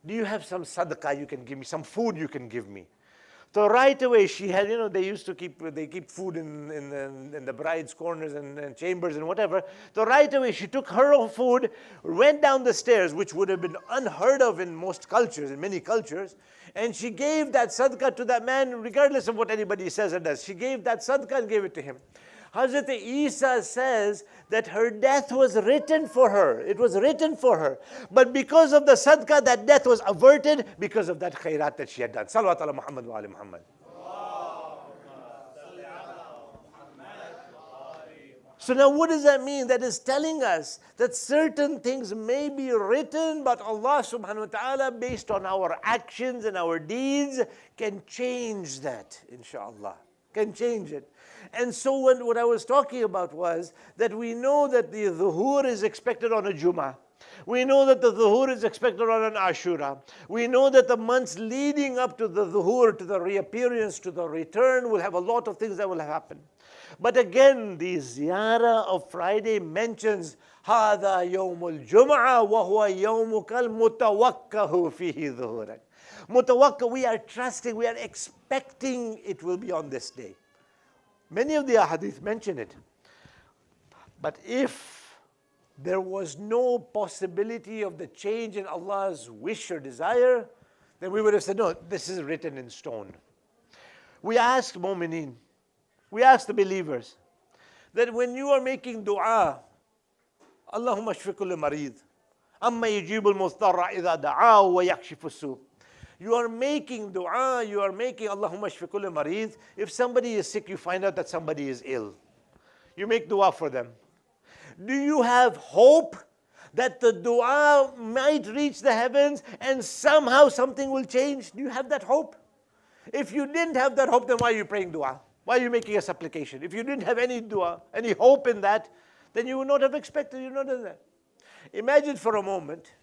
Do you have some sadaqah you can give me, some food you can give me? So right away she had, you know, they used to keep food in the bride's corners and chambers and whatever. So right away she took her own food, went down the stairs, which would have been unheard of in most cultures, in many cultures, and she gave that sadaqah to that man, regardless of what anybody says or does. She gave that sadaqah and gave it to him. Hazrat Isa says that her death was written for her. It was written for her. But because of the sadaqah, that death was averted because of that khairat that she had done. Salawat ala Muhammad wa ali Muhammad. So now what does that mean? That is telling us that certain things may be written, but Allah subhanahu wa ta'ala, based on our actions and our deeds, can change that, inshallah. Can change it. And so what I was talking about was that we know that the dhuhur is expected on a Jummah. We know that the dhuhur is expected on an Ashura. We know that the months leading up to the dhuhur, to the reappearance, to the return, will have a lot of things that will happen. But again, the ziyarah of Friday mentions هذا يوم الجمعة وهو يومك المتوكه فيه ظهورا. Mutawakka, we are trusting, we are expecting it will be on this day. Many of the ahadith mention it. But if there was no possibility of the change in Allah's wish or desire, then we would have said, no, this is written in stone. We asked mu'mineen, we asked the believers, that when you are making dua, Allahumma shfiqul marid, amma yujibul mustarra idha da'a wa yakshifu su. You are making dua, you are making Allahumma shfiqul marid. If somebody is sick, you find out that somebody is ill. You make dua for them. Do you have hope that the dua might reach the heavens and somehow something will change? Do you have that hope? If you didn't have that hope, then why are you praying dua? Why are you making a supplication? If you didn't have any dua, any hope in that, then you would not have expected, you would not have done that. Imagine for a moment,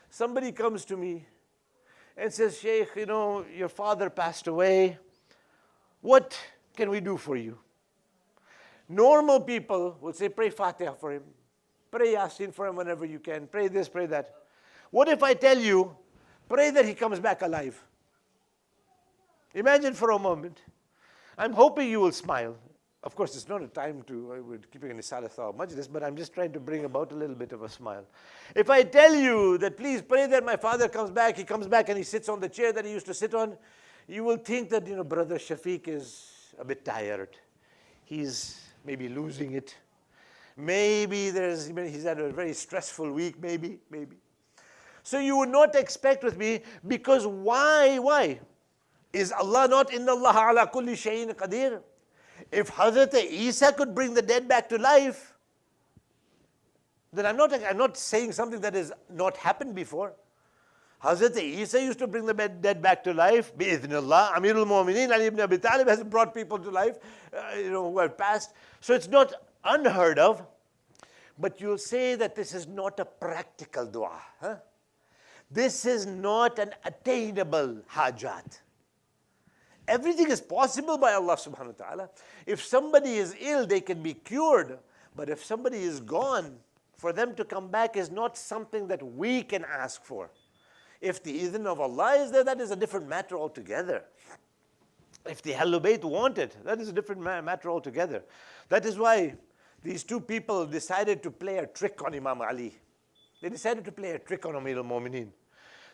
somebody comes to me and says, Sheikh, you know, your father passed away. What can we do for you? Normal people will say, pray Fatiha for him. Pray Yasin for him whenever you can. Pray this, pray that. What if I tell you, pray that he comes back alive? Imagine for a moment. I'm hoping you will smile. Of course, it's not a time to, we're keeping an isalatha or majlis, but I'm just trying to bring about a little bit of a smile. If I tell you that please pray that my father comes back, he comes back and he sits on the chair that he used to sit on, you will think that, brother Shafiq is a bit tired. He's maybe losing it. Maybe he's had a very stressful week, maybe. So you would not expect with me, because why? Is Allah not inna Allah ala kulli shayin qadir? If Hazrat Isa could bring the dead back to life, then I'm not saying something that has not happened before. Hazrat Isa used to bring the dead back to life. Bi'idhnillah, Amirul Mu'mineen Ali ibn Abi Talib has brought people to life, who have passed. So it's not unheard of. But you'll say that this is not a practical dua. Huh? This is not an attainable hajat. Everything is possible by Allah subhanahu wa ta'ala. If somebody is ill, they can be cured. But if somebody is gone, for them to come back is not something that we can ask for. If the idhn of Allah is there, that is a different matter altogether. If the Ahlul Bayt want it, that is a different matter altogether. That is why these two people decided to play a trick on Imam Ali. They decided to play a trick on Amir al-Mu'mineen.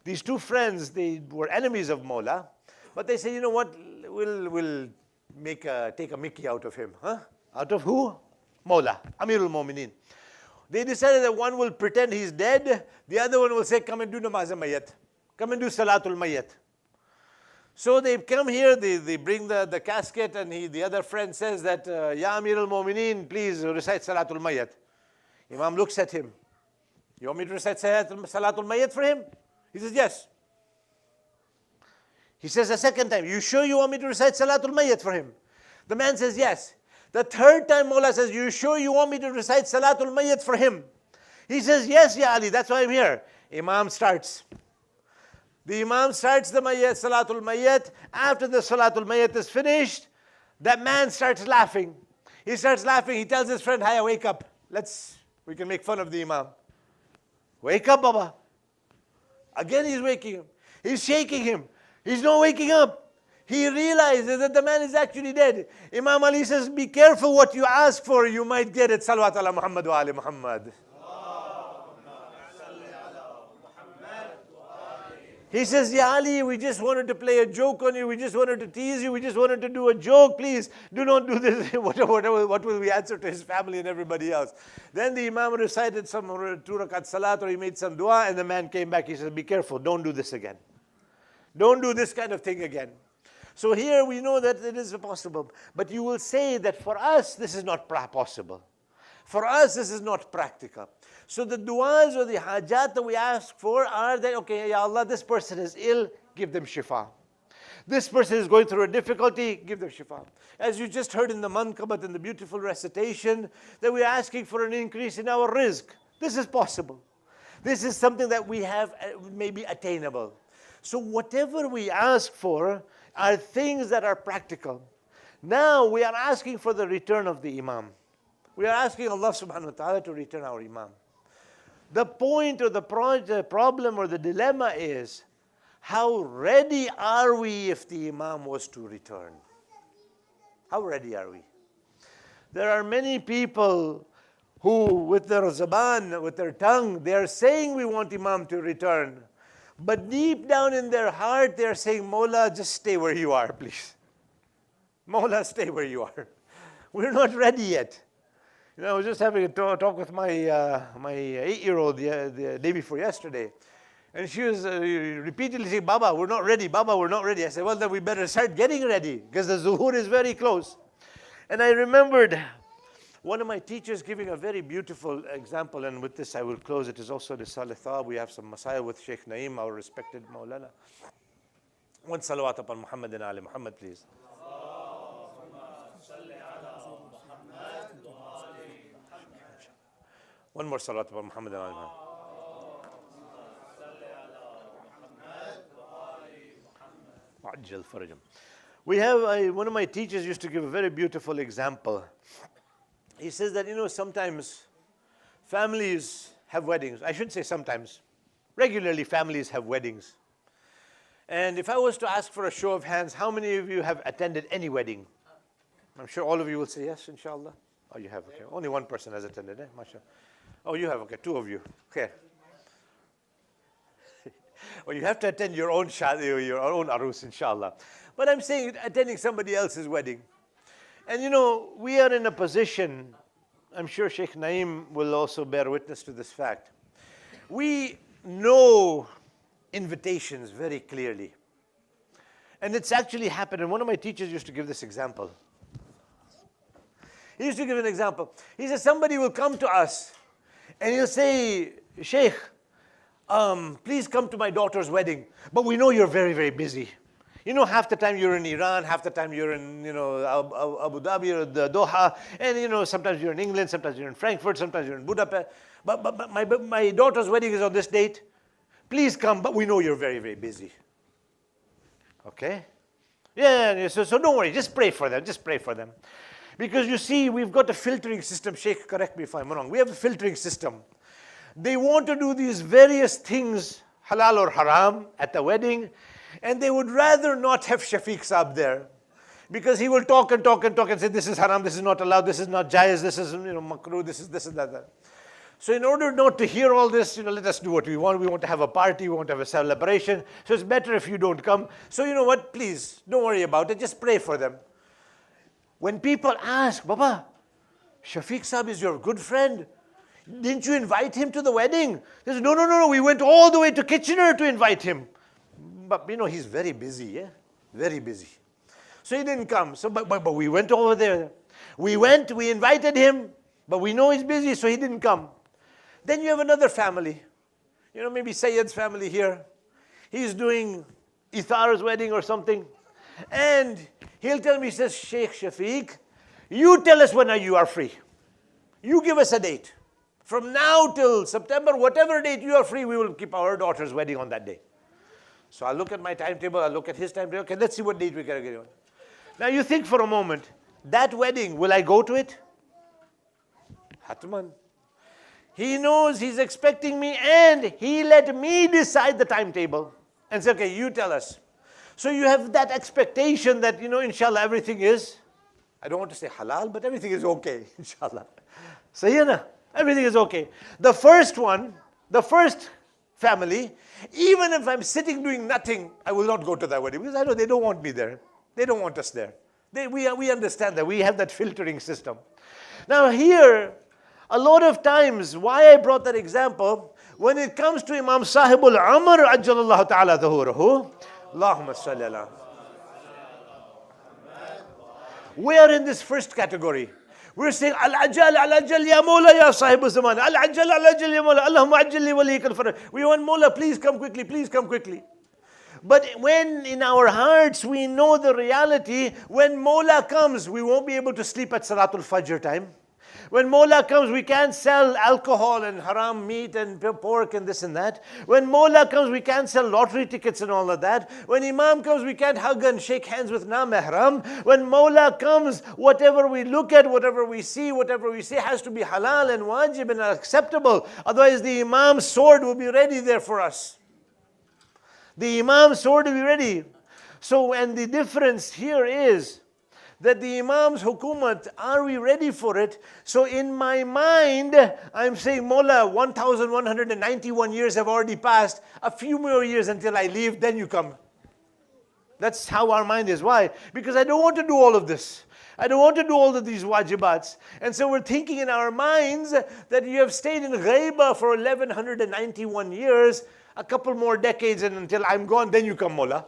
These two friends, they were enemies of Mawla, but they say, you know what, we'll take a mickey out of him. Huh? Out of who? Mawla, Amir al-Mu'mineen. They decided that one will pretend he's dead, the other one will say, come and do namaz al-mayyat. Come and do salatul mayyat. So they come here, they bring the casket, and the other friend says that, Ya Amir al-Mu'mineen, please recite salatul mayyat. Imam looks at him. You want me to recite salatul mayyat for him? He says, yes. He says a second time, you sure you want me to recite salatul mayyat for him? The man says, yes. The third time Mawla says, you sure you want me to recite salatul mayyat for him? He says, yes, Ya Ali, that's why I'm here. Imam starts. The Imam starts the mayyat, salatul mayyat. After the salatul mayyat is finished, that man starts laughing. He starts laughing. He tells his friend, Hiya, wake up. We can make fun of the Imam. Wake up, Baba. Again he's waking him. He's shaking him. He's not waking up. He realizes that the man is actually dead. Imam Ali says, be careful what you ask for. You might get it. Salawat ala Muhammad wa ali Muhammad. He says, Ya Ali, we just wanted to play a joke on you. We just wanted to tease you. We just wanted to do a joke. Please, do not do this. What will we answer to his family and everybody else? Then the Imam recited some 2 rakat salat, or he made some dua, and the man came back. He said, be careful. Don't do this again. Don't do this kind of thing again. So here we know that it is possible. But you will say that for us, this is not possible. For us, this is not practical. So the du'as or the hajat that we ask for are that, okay, Ya Allah, this person is ill, give them shifa. This person is going through a difficulty, give them shifa. As you just heard in the manqabat, in the beautiful recitation, that we are asking for an increase in our rizq. This is possible. This is something that we have maybe attainable. So whatever we ask for are things that are practical. Now we are asking for the return of the Imam. We are asking Allah subhanahu wa ta'ala to return our Imam. The point or the problem or the dilemma is, how ready are we if the Imam was to return? How ready are we? There are many people who, with their zaban, with their tongue, they are saying we want Imam to return. But deep down in their heart, they are saying, Mawla, just stay where you are, please. Mawla, stay where you are. We're not ready yet. I was just having a talk with my 8-year-old the day before yesterday. And she was repeatedly saying, Baba, we're not ready. Baba, we're not ready. I said, well, then we better start getting ready, because the zuhur is very close. And I remembered one of my teachers giving a very beautiful example, and with this I will close. It is also the Salithah. We have some Masaya with Sheikh Naeem, our respected Maulana. One salawat upon Muhammad and Ali Muhammad, please. One more salawat upon Muhammad and Ali Muhammad. Ajjal farajam. We have, one of my teachers used to give a very beautiful example. He says that, sometimes families have weddings. I shouldn't say sometimes. Regularly families have weddings. And if I was to ask for a show of hands, how many of you have attended any wedding? I'm sure all of you will say yes, inshallah. Oh, you have, okay. Only one person has attended, mashallah. Oh, you have, okay, two of you. Okay. Well, you have to attend your own shadi, your own arus, inshallah. But I'm saying attending somebody else's wedding. And you know, we are in a position, I'm sure Sheikh Naeem will also bear witness to this fact. We know invitations very clearly. And it's actually happened. And one of my teachers used to give this example. He used to give an example. He says, somebody will come to us and he'll say, Sheikh, please come to my daughter's wedding. But we know you're very, very busy. You know, half the time you're in Iran, half the time you're in, Abu Dhabi or the Doha. And, sometimes you're in England, sometimes you're in Frankfurt, sometimes you're in Budapest. But my daughter's wedding is on this date. Please come, but we know you're very, very busy. Okay? Yeah, so don't worry, just pray for them, just pray for them. Because you see, we've got a filtering system. Sheikh, correct me if I'm wrong. We have a filtering system. They want to do these various things, halal or haram, at the wedding, and they would rather not have Shafiq Saab there. Because he will talk and talk and talk and say, this is haram, this is not allowed, this is not jaiz, this is makruh, this is this and that. So in order not to hear all this, let us do what we want. We want to have a party, we want to have a celebration. So it's better if you don't come. So you know what, please, don't worry about it, just pray for them. When people ask, Baba, Shafiq Saab is your good friend. Didn't you invite him to the wedding? They say, no, we went all the way to Kitchener to invite him. But he's very busy, yeah? Very busy. So he didn't come. So, but we went over there. We invited him, but we know he's busy, so he didn't come. Then you have another family. Maybe Sayyid's family here. He's doing Ithar's wedding or something. And he'll tell me, he says, Sheikh Shafiq, you tell us when you are free. You give us a date. From now till September, whatever date you are free, we will keep our daughter's wedding on that day. So I'll look at my timetable, I'll look at his timetable. Okay, let's see what date we can get on. Now you think for a moment, that wedding, will I go to it? Hatman. He knows he's expecting me and he let me decide the timetable. And say, okay, you tell us. So you have that expectation that, inshallah, everything is, I don't want to say halal, but everything is okay, inshallah. Sayyana, everything is okay. The first family, even if I'm sitting doing nothing, I will not go to that wedding because I know they don't want me there. They don't want us there. We understand that. We have that filtering system. Now here, a lot of times, why I brought that example, when it comes to Imam Sahibul Amr, Ajjalallahu Ta'ala Dhuhurahu, Allahumma salli ala. We are in this first category. We're saying, Al-Ajjal, Al-Ajjal, Ya Mawla, Ya Sahibu Zaman. Al-Ajjal, Al-Ajjal, Ya Mawla. Allahumma ajjali waliyik al-faraj. We want Mawla, please come quickly, please come quickly. But when in our hearts we know the reality, when Mawla comes, we won't be able to sleep at Salatul Fajr time. When Mawla comes, we can't sell alcohol and haram meat and pork and this and that. When Mawla comes, we can't sell lottery tickets and all of that. When Imam comes, we can't hug and shake hands with na-mahram. When Mawla comes, whatever we look at, whatever we see has to be halal and wajib and acceptable. Otherwise, the Imam's sword will be ready there for us. The Imam's sword will be ready. So, and the difference here is that the Imam's hukumat, are we ready for it? So in my mind, I'm saying, Mawla, 1,191 years have already passed. A few more years until I leave, then you come. That's how our mind is. Why? Because I don't want to do all of this. I don't want to do all of these wajibats. And so we're thinking in our minds that you have stayed in ghaiba for 1,191 years, a couple more decades, and until I'm gone, then you come, Mawla.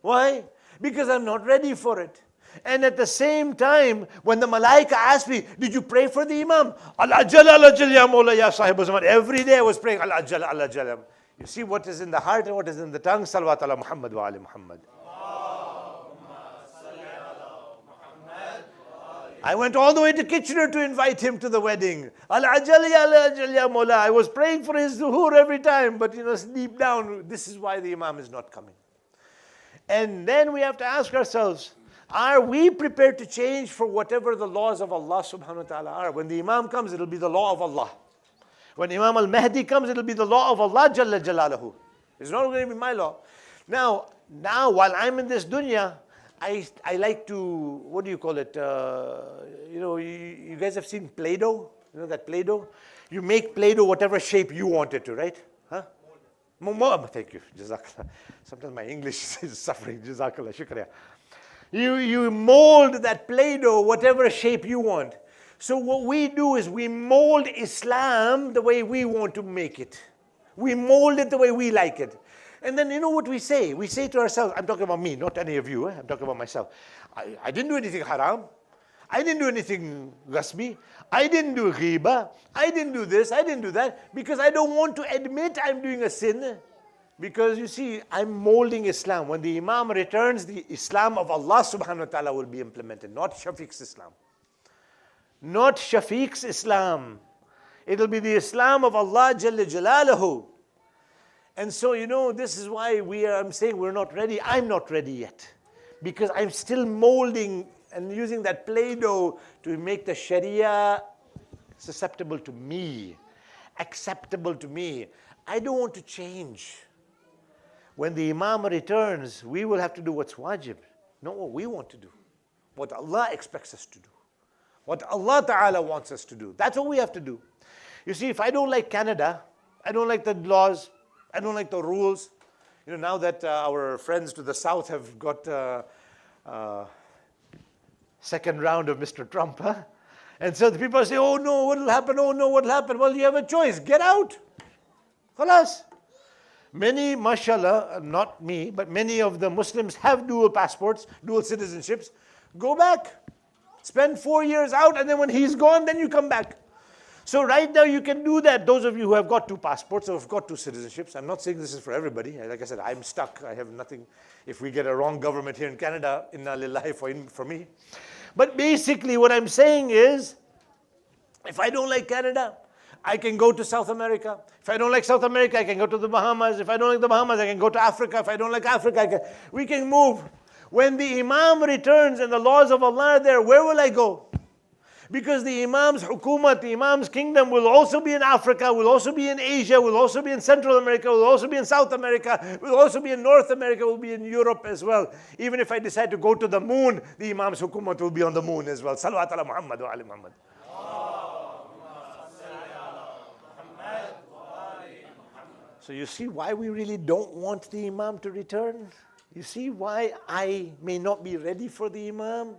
Why? Because I'm not ready for it. And at the same time, when the malaika asked me, did you pray for the Imam? Al-Ajjal, Al-Ajjal, Ya Mawla, Ya Sahibu Zaman. Every day I was praying, Al-Ajjal, Al-Ajjal. You see what is in the heart and what is in the tongue. Salawat ala Muhammad wa ali Muhammad. I went all the way to Kitchener to invite him to the wedding. Al-Ajjal, Ya Al-Ajjal, Ya Mawla. I was praying for his zuhur every time, but deep down, this is why the Imam is not coming. And then we have to ask ourselves, are we prepared to change for whatever the laws of Allah subhanahu wa ta'ala are? When the Imam comes, it'll be the law of Allah. When Imam al-Mahdi comes, it'll be the law of Allah Jalla Jalaluhu. It's not going to be my law. Now, while I'm in this dunya, I like to, what do you call it? You guys have seen Play-Doh? You know that Play-Doh? You make Play-Doh whatever shape you want it to, right? Huh? Thank you. Jazakallah. Sometimes my English is suffering. Jazakallah. Shukriya. You mold that Play-Doh whatever shape you want. So what we do is we mold Islam the way we want to make it. We mold it the way we like it. And then you know what we say? We say to ourselves, I'm talking about me, not any of you. I'm talking about myself. I didn't do anything haram. I didn't do anything ghasbi. I didn't do ghiba. I didn't do this. I didn't do that. Because I don't want to admit I'm doing a sin. Because you see, I'm molding Islam. When the Imam returns, the Islam of Allah subhanahu wa ta'ala will be implemented, not Shafiq's Islam. Not Shafiq's Islam. It'll be the Islam of Allah Jalla Jalaluhu. And so, this is why I'm saying we're not ready. I'm not ready yet. Because I'm still molding and using that Play-Doh to make the Sharia susceptible to me, acceptable to me. I don't want to change. When the Imam returns, we will have to do what's wajib, not what we want to do. What Allah expects us to do. What Allah Ta'ala wants us to do. That's what we have to do. You see, if I don't like Canada, I don't like the laws, I don't like the rules. Now that our friends to the south have got second round of Mr. Trump, huh? And so the people say, oh no, what will happen? Oh no, what will happen? Well, you have a choice. Get out. Khalas. Many, mashallah, not me, but many of the Muslims have dual passports, dual citizenships. Go back. Spend 4 years out, and then when he's gone, then you come back. So right now you can do that. Those of you who have got 2 passports or have got 2 citizenships. I'm not saying this is for everybody. Like I said, I'm stuck. I have nothing. If we get a wrong government here in Canada, inna lillahi for me. But basically what I'm saying is, if I don't like Canada, I can go to South America. If I don't like South America, I can go to the Bahamas. If I don't like the Bahamas, I can go to Africa. If I don't like Africa, we can move. When the Imam returns and the laws of Allah are there, where will I go? Because the Imam's hukumat, the Imam's kingdom will also be in Africa, will also be in Asia, will also be in Central America, will also be in South America, will also be in North America, will be in Europe as well. Even if I decide to go to the moon, the Imam's hukumat will be on the moon as well. Salawat ala Muhammad wa ali Muhammad. So you see why we really don't want the Imam to return? You see why I may not be ready for the Imam?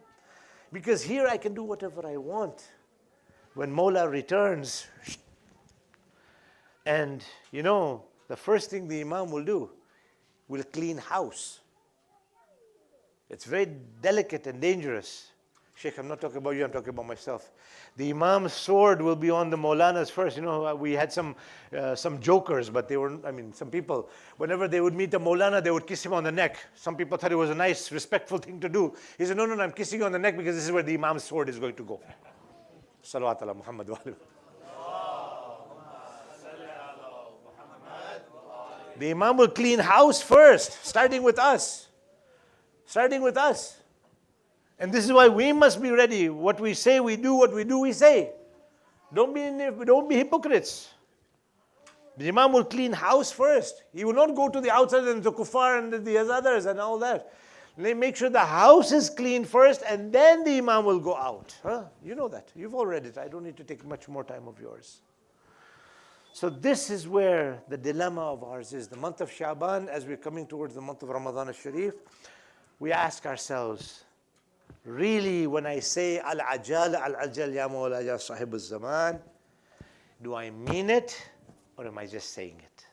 Because here I can do whatever I want. When Mawla returns, and the first thing the Imam will do, will clean house. It's very delicate and dangerous. Sheikh, I'm not talking about you, I'm talking about myself. The Imam's sword will be on the Maulanas first. We had some jokers, but some people, whenever they would meet the Maulana, they would kiss him on the neck. Some people thought it was a nice, respectful thing to do. He said, no, I'm kissing you on the neck because this is where the Imam's sword is going to go. Salawat ala Muhammad wa ali. The Imam will clean house first, starting with us. Starting with us. And this is why we must be ready. What we say, we do. What we do, we say. Don't be hypocrites. The Imam will clean house first. He will not go to the outside and to kuffar and the others and all that. They make sure the house is clean first, and then the Imam will go out. Huh? You know that. You've all read it. I don't need to take much more time of yours. So this is where the dilemma of ours is. The month of Sha'ban, as we're coming towards the month of Ramadan al-Sharif, we ask ourselves, really, when I say Al-Ajal Ya Mawla Ya Sahib al-Zaman, do I mean it or am I just saying it?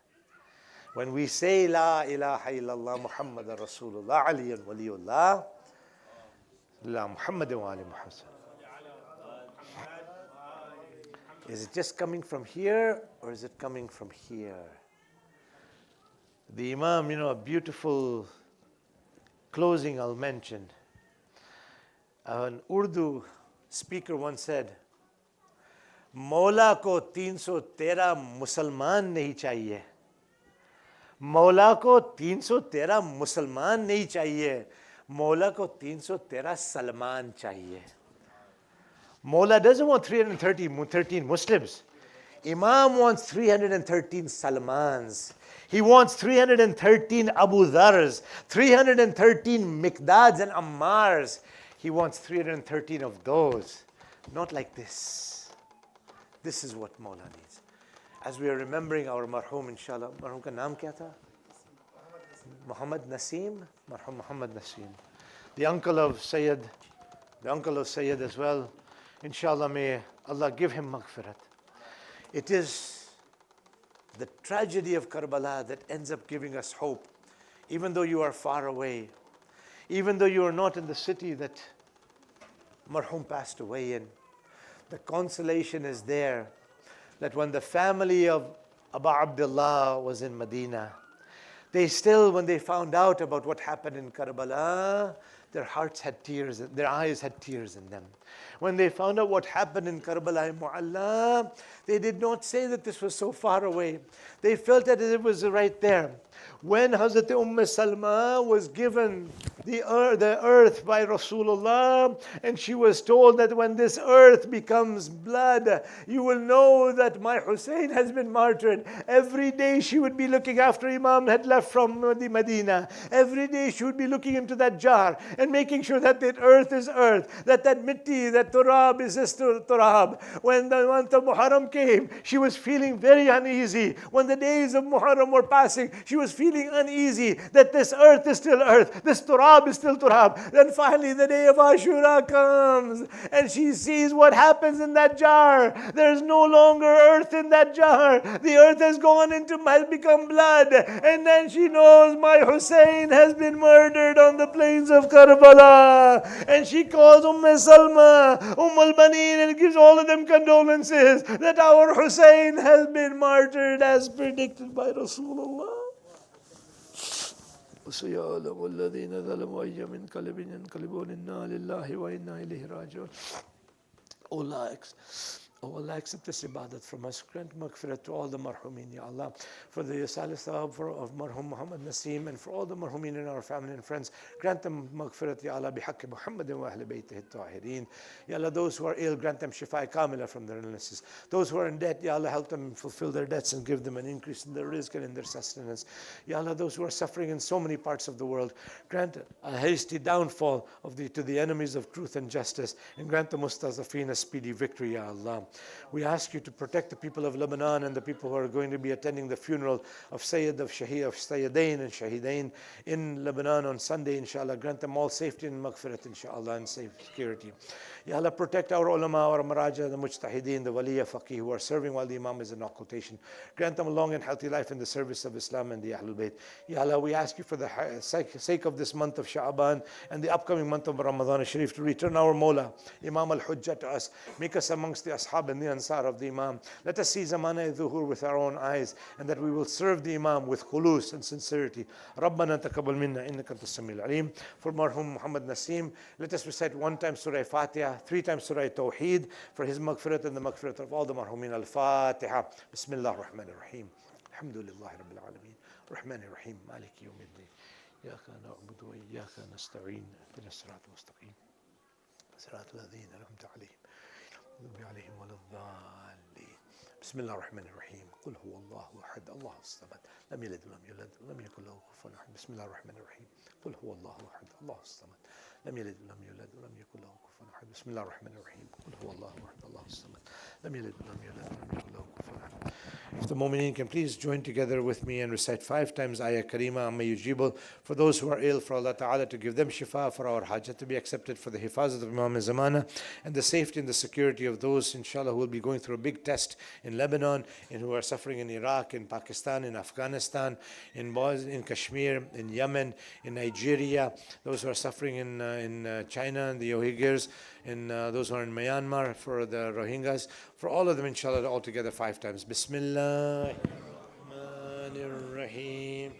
When we say La ilaha illallah Muhammad Rasulullah Aliyan Waliullah, La Muhammad wa Ali Muhammad. Is it just coming from here or is it coming from here? The Imam, a beautiful closing I'll mention. An Urdu speaker once said, Mawla ko 313 Musalman nahi chahiye. Mawla ko 313 Musalman nahi chahiye. Mawla ko 313 Salman chahiye. Mawla doesn't want 313 Muslims. Imam wants 313 Salmans. He wants 313 Abu Dhars, 313 Miqdads and Ammars. He wants 313 of those. Not like this. This is what Mawla needs. As we are remembering our marhum, inshallah. Marhum ka naam kya tha? Muhammad Naseem. Marhum Muhammad Naseem. The uncle of Sayyid. The uncle of Sayyid as well. Inshallah, may Allah give him maghfirat. It is the tragedy of Karbala that ends up giving us hope. Even though you are far away, even though you are not in the city that marhum passed away in, the consolation is there that when the family of Abu Abdullah was in Medina, they still, when they found out about what happened in Karbala, their hearts had tears, their eyes had tears in them. When they found out what happened in Karbala Mu'alla, they did not say that this was so far away. They felt that it was right there. When Hazrat Salma was given the earth by Rasulullah, and she was told that when this earth becomes blood, you will know that my Hussein has been martyred. Every day she would be looking after Imam had left from the Medina. Every day she would be looking into that jar and making sure that that earth is earth, that mitti, that turab is this turab. When the month of Muharram came, she was feeling very uneasy. When the days of Muharram were passing, she was feeling uneasy that this earth is still earth, this turab is still turab. Then finally the day of Ashura comes and she sees what happens in that jar. There's no longer earth in that jar. The earth has become blood. And then she knows my Hussein has been murdered on the plains of Karbala. And she calls Salma, al-Baneen, and gives all of them condolences that our Hussein has been martyred as predicted by Rasulullah. وسيعلم الذين ظلموا أي منقلب ينقلبون إنا لله وإنا إليه راجعون. Oh Allah, accept this ibadat from us. Grant maghfirat to all the marhumin, Ya Allah. For the Salih Sahab of marhum Muhammad Naseem, and for all the marhumin in our family and friends, grant them maghfirat, Ya Allah, bihaqqi Muhammadin wa ahli baytihi at-tahirin. Ya Allah, those who are ill, grant them shifa kamila from their illnesses. Those who are in debt, Ya Allah, help them fulfill their debts and give them an increase in their rizq and in their sustenance. Ya Allah, those who are suffering in so many parts of the world, grant a hasty downfall to the enemies of truth and justice, and grant the mustazafin a speedy victory, Ya Allah. We ask you to protect the people of Lebanon and the people who are going to be attending the funeral of Sayyidain and Shahidain in Lebanon on Sunday, inshallah. Grant them all safety and maghfirat, inshallah, and safe security. Ya Allah, protect our ulama, our maraja, the mujtahideen, the waliya faqih who are serving while the imam is in occultation. Grant them a long and healthy life in the service of Islam and the Ahlul Bayt. Ya Allah, we ask you for the sake of this month of Sha'aban and the upcoming month of Ramadan Sharif to return our Mawla, Imam al-Hujjah, to us. Make us amongst the Ashab and the Ansar of the Imam. Let us see Zamana Dhuhur with our own eyes, and that we will serve the Imam with khulus and sincerity. Rabbana taqabbal minna innaka antas samiul alim. For marhum Muhammad Naseem, let us recite 1 time Surah Fatiha, 3 times Surah Tawheed for his maghfirat and the maghfirat of all the marhumin. Al-Fatiha. Bismillah ar-Rahman ar-Rahim. Alhamdulillahi Rabbil Alameen. Rahman ar-Rahim. Maliki yawmiddin. Iyaka na'budu wa iyaka nasta'een. Ihdina as-sirata al-mustaqim. صراط الذين أنعمت عليهم غير عليهم ولا الضالين. بسم الله الرحمن الرحيم. قل هو الله أحد الله الصمد لم يلد ولم يولد ولم يكن له كفوا أحد. بسم الله الرحمن الرحيم. قل هو الله أحد الله الصمد لم يلد ولم يولد ولم يكن له كفوا أحد. بسم الله الرحمن الرحيم. قل هو الله أحد الله الصمد لم يلد ولم يولد ولم يكن له كفوا أحد. If the Mu'mineen can please join together with me and recite 5 times Ayah Karima, Amma Yujibul, for those who are ill, for Allah Ta'ala to give them shifa, for our hajat to be accepted, for the hifazat of Imam Zamana, and the safety and the security of those, inshallah, who will be going through a big test in Lebanon, and who are suffering in Iraq, in Pakistan, in Afghanistan, in Kashmir, in Yemen, in Nigeria, those who are suffering in China, and the Uyghurs, and those who are in Myanmar, for the Rohingyas, for all of them, inshallah, all together 5 times. Bismillah ar-Rahman ar-Rahim.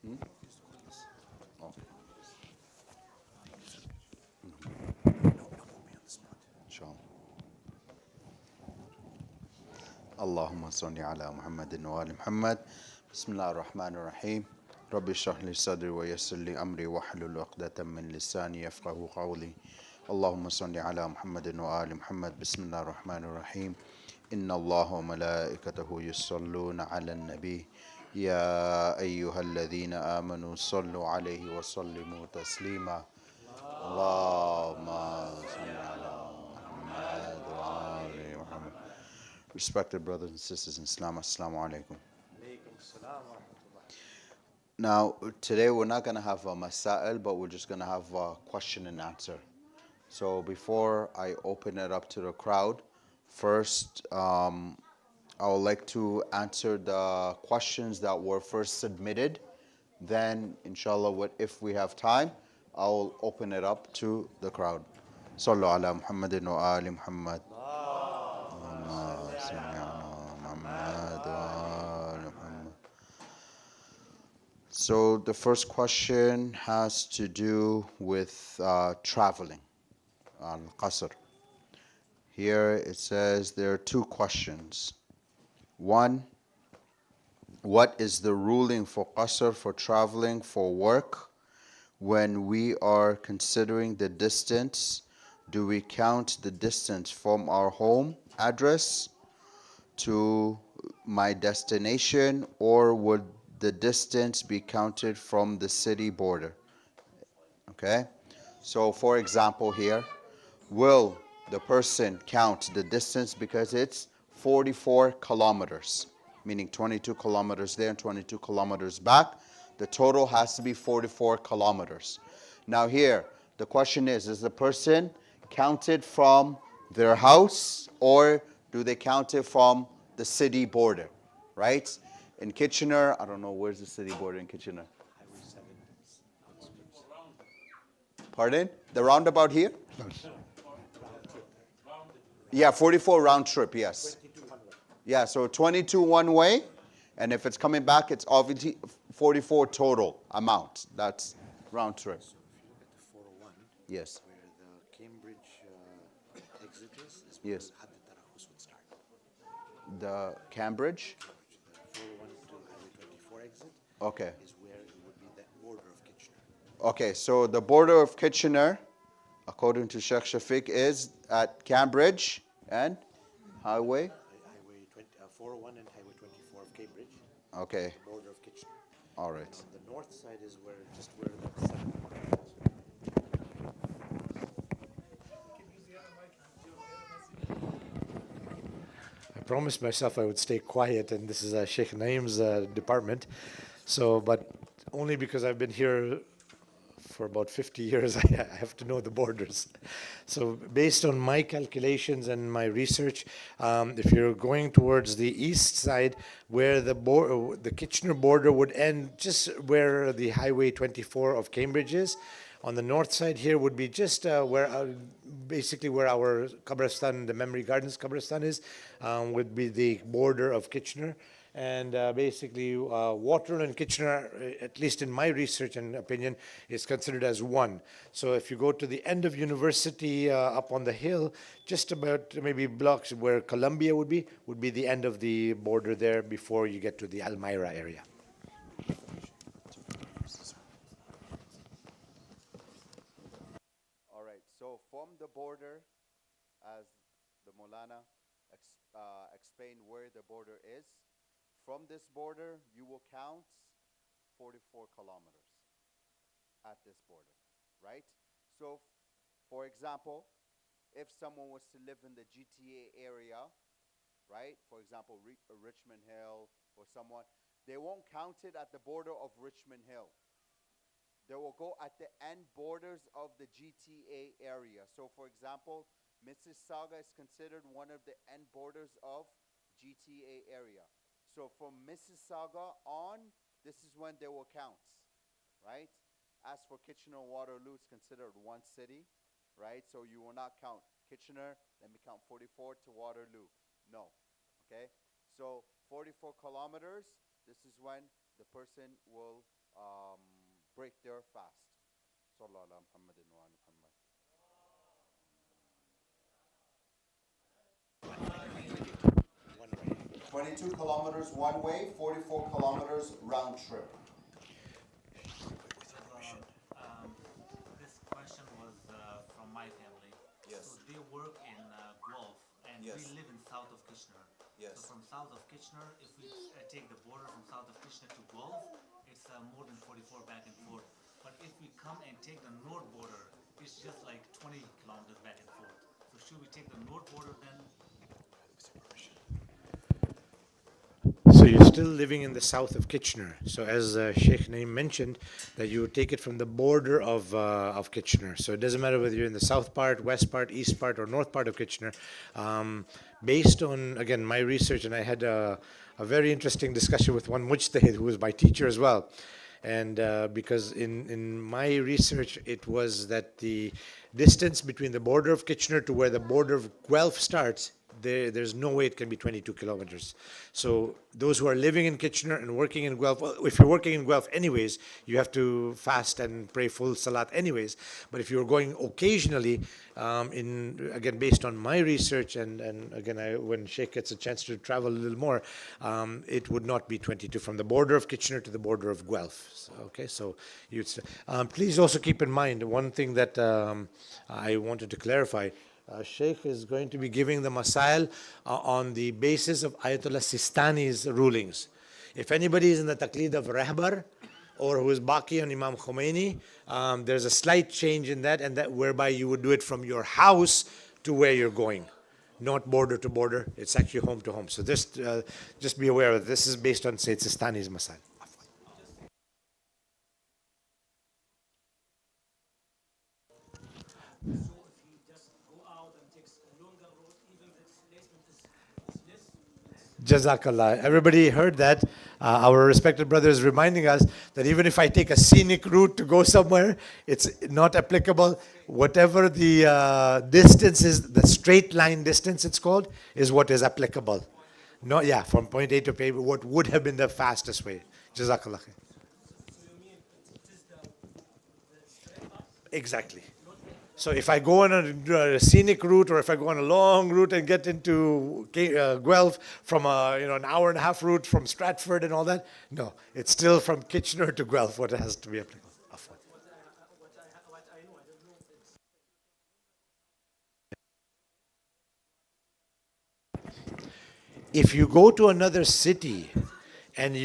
Oh. Inshallah. اللهم صل على محمد وآل محمد. بسم الله الرحمن الرحيم. رب اشرح لي صدري ويسر لي أمري واحلل عقدة من لساني يفقه قولي. اللهم صل على محمد وآل محمد. بسم الله الرحمن الرحيم. إن الله وملائكته يصلون على النبي يا أيها الذين آمنوا صلوا عليه وسلموا تسليما. اللهم صل على محمد وآل محمد. Respected brothers and sisters in Islam, Assalamu alaikum. Now, today we're not going to have a masail, but we're just going to have a question and answer. So before I open it up to the crowd, first I would like to answer the questions that were first submitted. Then, inshallah, if we have time, I'll open it up to the crowd. Sallu ala Muhammadin wa ali Muhammad. So the first question has to do with traveling, al-qasr. Here it says there are two questions. One, what is the ruling for qasr for traveling for work? When we are considering the distance, do we count the distance from our home address to my destination, or would the distance be counted from the city border? Okay, so for example here, will the person count the distance because it's 44 kilometers, meaning 22 kilometers there and 22 kilometers back? The total has to be 44 kilometers. Now here, the question is the person counted from their house, or do they count it from the city border, right? In Kitchener, I don't know, where's the city border in Kitchener? Pardon? The roundabout here? Yeah, 44 round trip, yes. Yeah, so 22 one way, and if it's coming back, it's obviously 44 total amount. That's round trip. So if you look at the 401, Yes. where the Cambridge exit is where Yes. Hudda Tarahus would start. The Cambridge? The 401 to Highway 24 exit Okay. is where it would be the border of Kitchener. Okay, so the border of Kitchener, according to Sheikh Shafiq, is at Cambridge and Highway? Highway 401 and Highway 24 of Cambridge, Okay, the border of Kitchener. all right. On the north side is where the 7 mark is. I promised myself I would stay quiet, and this is Sheikh Naeem's department. So, but only because I've been here for about 50 years, I have to know the borders. So, based on my calculations and my research, if you're going towards the east side, where the Kitchener border would end, just where the Highway 24 of Cambridge is. On the north side here would be just basically where our Qabristan, the Memory Gardens Qabristan is, would be the border of Kitchener. And basically, Waterloo and Kitchener, at least in my research and opinion, is considered as one. So if you go to the end of University up on the hill, just about maybe blocks where Columbia would be the end of the border there before you get to the Elmira area. All right, so from the border, as the Molana explained where the border is, from this border, you will count 44 kilometers at this border, right? So, for example, if someone was to live in the GTA area, right? For example, Richmond Hill or someone, they won't count it at the border of Richmond Hill. They will go at the end borders of the GTA area. So, for example, Mississauga is considered one of the end borders of GTA area. So from Mississauga on, this is when they will count, right? As for Kitchener Waterloo, it's considered one city, right? So you will not count Kitchener, let me count 44 to Waterloo. No, okay? So 44 kilometers, this is when the person will break their fast. Sallallahu ala Muhammadin wa ala Muhammad. 22 kilometers one way, 44 kilometers round trip. This question was from my family. Yes. So they work in Gulf, and Yes. we live in south of Kitchener. Yes. So from south of Kitchener, if we take the border from south of Kitchener to Gulf, it's more than 44 back and forth. But if we come and take the north border, it's just like 20 kilometers back and forth. So should we take the north border then? So you're still living in the south of Kitchener. So as Sheikh Naeem mentioned, that you would take it from the border of Kitchener. So it doesn't matter whether you're in the south part, west part, east part, or north part of Kitchener. Based on, again, my research, and I had a very interesting discussion with one mujtahid who was my teacher as well. And because in my research, it was that the distance between the border of Kitchener to where the border of Guelph starts, there's no way it can be 22 kilometers. So those who are living in Kitchener and working in Guelph, well, if you're working in Guelph anyways, you have to fast and pray full salat anyways. But if you're going occasionally, again, based on my research, and again, when Sheikh gets a chance to travel a little more, it would not be 22 from the border of Kitchener to the border of Guelph. So, okay, so please also keep in mind one thing that I wanted to clarify. Sheikh is going to be giving the masail on the basis of Ayatollah Sistani's rulings. If anybody is in the taqlid of Rahbar or who is Baqi on Imam Khomeini, there's a slight change in that, and that whereby you would do it from your house to where you're going, not border to border. It's actually home to home. So just be aware of this is based on Sayyid Sistani's masail. Jazakallah. Everybody heard that. Our respected brother is reminding us that even if I take a scenic route to go somewhere, it's not applicable. Whatever the distance is, the straight line distance it's called, is what is applicable. No, yeah, from point A to point B, what would have been the fastest way. Jazakallah. Exactly. So if I go on a scenic route, or if I go on a long route and get into Guelph from an hour and a half route from Stratford and all that, no, it's still from Kitchener to Guelph what has to be applicable. If you go to another city and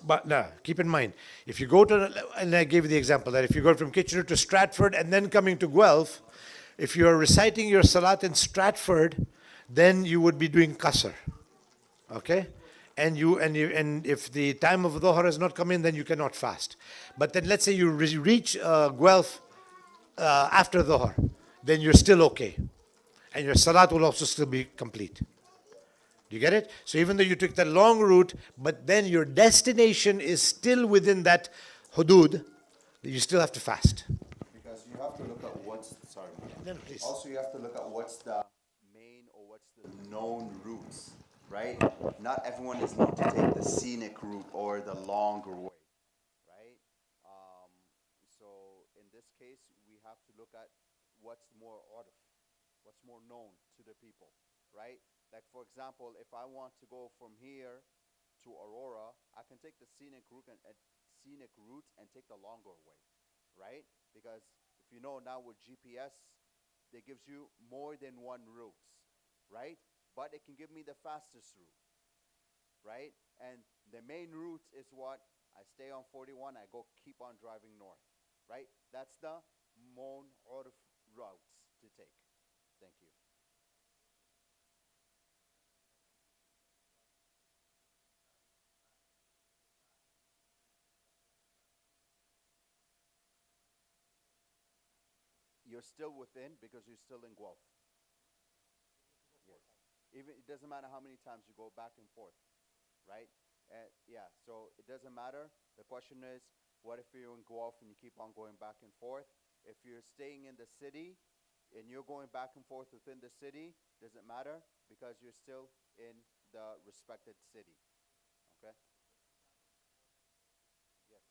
but no, keep in mind, if you go to, and I gave you the example that if you go from Kitchener to Stratford and then coming to Guelph, if you are reciting your salat in Stratford, then you would be doing qasr, okay? And if the time of dhuhr has not come in, then you cannot fast. But then let's say you reach Guelph after dhuhr, then you're still okay, and your salat will also still be complete. Do you get it? So even though you took that long route, but then your destination is still within that hudud, you still have to fast. Because you have to look at sorry. No, please. Also, you have to look at what's the main or what's the known routes, right? Not everyone is known to take the scenic route or the longer way, right? So in this case, we have to look at what's more order, what's more known to the people, right? Like, for example, if I want to go from here to Aurora, I can take the scenic route and take the longer way, right? Because if you know now with GPS, they gives you more than one route, right? But it can give me the fastest route, right? And the main route is what? I stay on 41, I keep on driving north, right? That's the known order routes to take. Thank you. You're still within because you're still in Guelph. Yes. Even it doesn't matter how many times you go back and forth, right? Yeah. So it doesn't matter. The question is, what if you're in Guelph and you keep on going back and forth? If you're staying in the city and you're going back and forth within the city, does it matter? Because you're still in the respected city. Okay. Yes.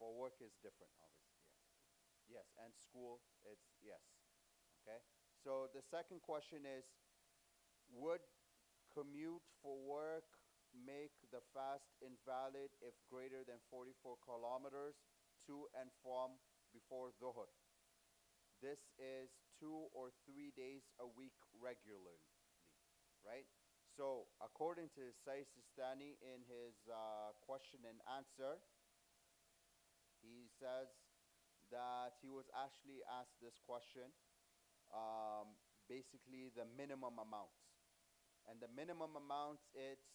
For work is different, obviously. Yeah. Yes, and school, it's yes. Okay. So the second question is, would commute for work make the fast invalid if greater than 44 kilometers to and from before dhuhr? This is 2 or 3 days a week regularly, right? So, according to Sayyid Sistani in his question and answer, he says that he was actually asked this question, basically the minimum amount. And the minimum amount, it's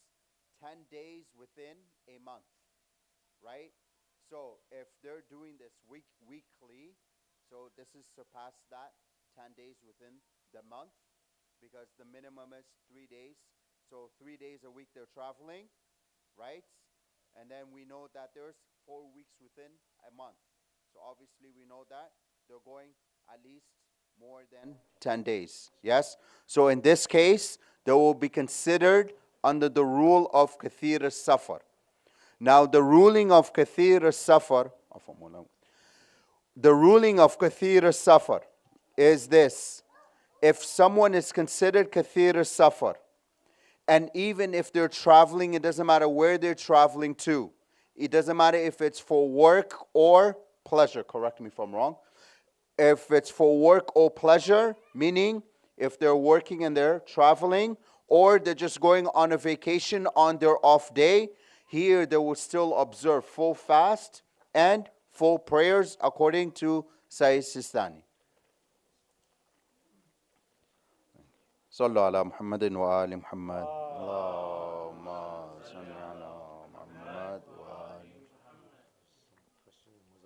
10 days within a month, right? So if they're doing this weekly, so this is surpassed that 10 days within the month, because the minimum is 3 days. So 3 days a week they're traveling, right? And then we know that there's 4 weeks within a month. So obviously we know that they're going at least more than 10 days. Yes? So in this case, they will be considered under the rule of kathir al-safar. Now the ruling of kathir al-safar, the ruling of kathir al-safar is this. If someone is considered kathir al-safar, and even if they're traveling, it doesn't matter where they're traveling to. It doesn't matter if it's for work or pleasure. Correct me if I'm wrong. If it's for work or pleasure, meaning if they're working and they're traveling, or they're just going on a vacation on their off day, here they will still observe full fast and full prayers according to Sayyid Sistani. صلوا على محمد وآل محمد اللهم صل على محمد وآل.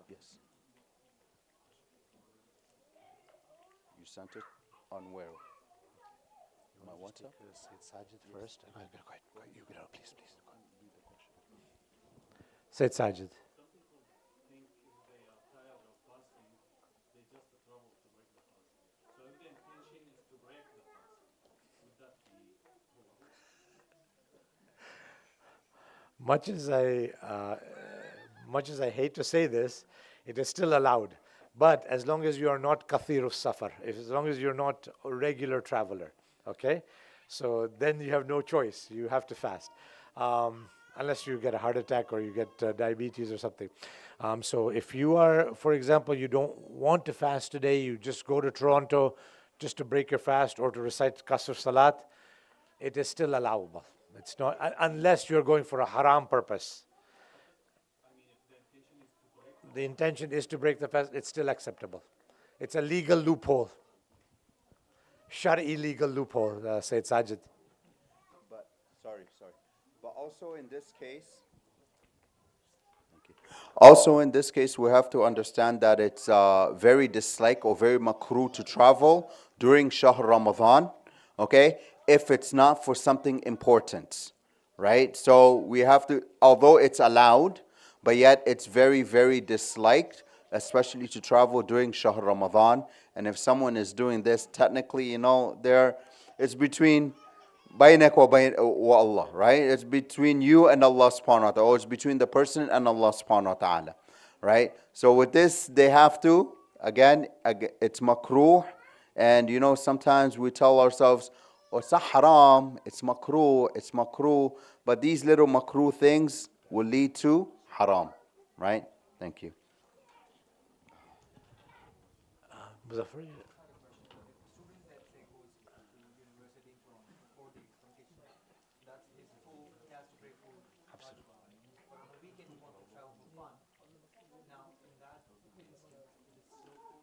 Yes. You sent it on where? My WhatsApp? Sayyid Sajid first. Go ahead. You get out, please. Sayyid Sajid. Much as I hate to say this, it is still allowed. But as long as you are not kathir safar, as long as you're not a regular traveler, okay? So then you have no choice. You have to fast. Unless you get a heart attack or you get diabetes or something. So if you are, for example, you don't want to fast today, you just go to Toronto just to break your fast or to recite Qasr Salat, it is still allowable. It's not, unless you're going for a haram purpose. The intention is to break the fast, it's still acceptable. It's a legal loophole. Shari legal loophole, Sayyid Sajid. But, sorry. But also in this case, also in this case, we have to understand that it's very dislike or very makruh to travel during Shahr Ramadan, okay? If it's not for something important, right? So we have to, although it's allowed, but yet it's very, very disliked, especially to travel during Shahr Ramadan. And if someone is doing this, technically, it's between بينك wa Allah, right? It's between you and Allah subhanahu wa ta'ala, or it's between the person and Allah subhanahu wa ta'ala, right? So with this, they have to, again it's makruh, and sometimes we tell ourselves, oh, it's not haram, it's makruh, but these little makruh things will lead to haram, right? Thank you. Muzaffar? Student that say goes to university in Toronto for 4 days vacation, that's his full, he has to pay full wajib. But on the weekend he wants to travel for fun. Now in that instance, is it still full house?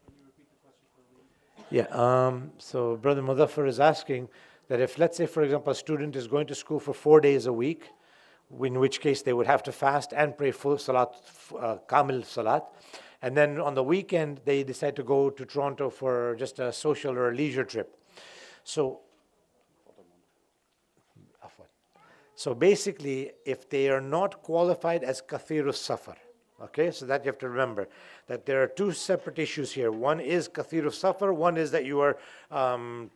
Can you repeat the question for me? Yeah, so Brother Muzaffar is asking that if, let's say, for example, a student is going to school for 4 days a week, in which case they would have to fast and pray full salat, kamil salat, and then on the weekend they decide to go to Toronto for just a social or a leisure trip. So basically, if they are not qualified as kathirus safar, Okay, so that you have to remember that there are two separate issues here. One is kathir of safar, one is that you are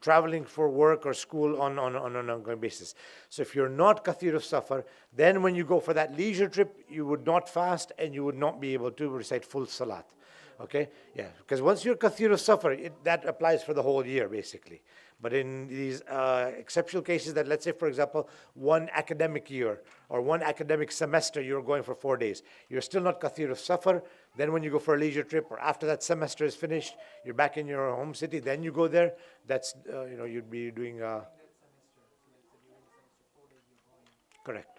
traveling for work or school on an ongoing basis. So if you're not kathir of safar, then when you go for that leisure trip, you would not fast and you would not be able to recite full salat. Okay, yeah, because once you're kathir of safar, that applies for the whole year basically. But in these exceptional cases that, let's say, for example, one academic year or one academic semester, you're going for 4 days, you're still not kathir of safar. Then when you go for a leisure trip or after that semester is finished, you're back in your home city, then you go there, that's, you'd be doing, correct.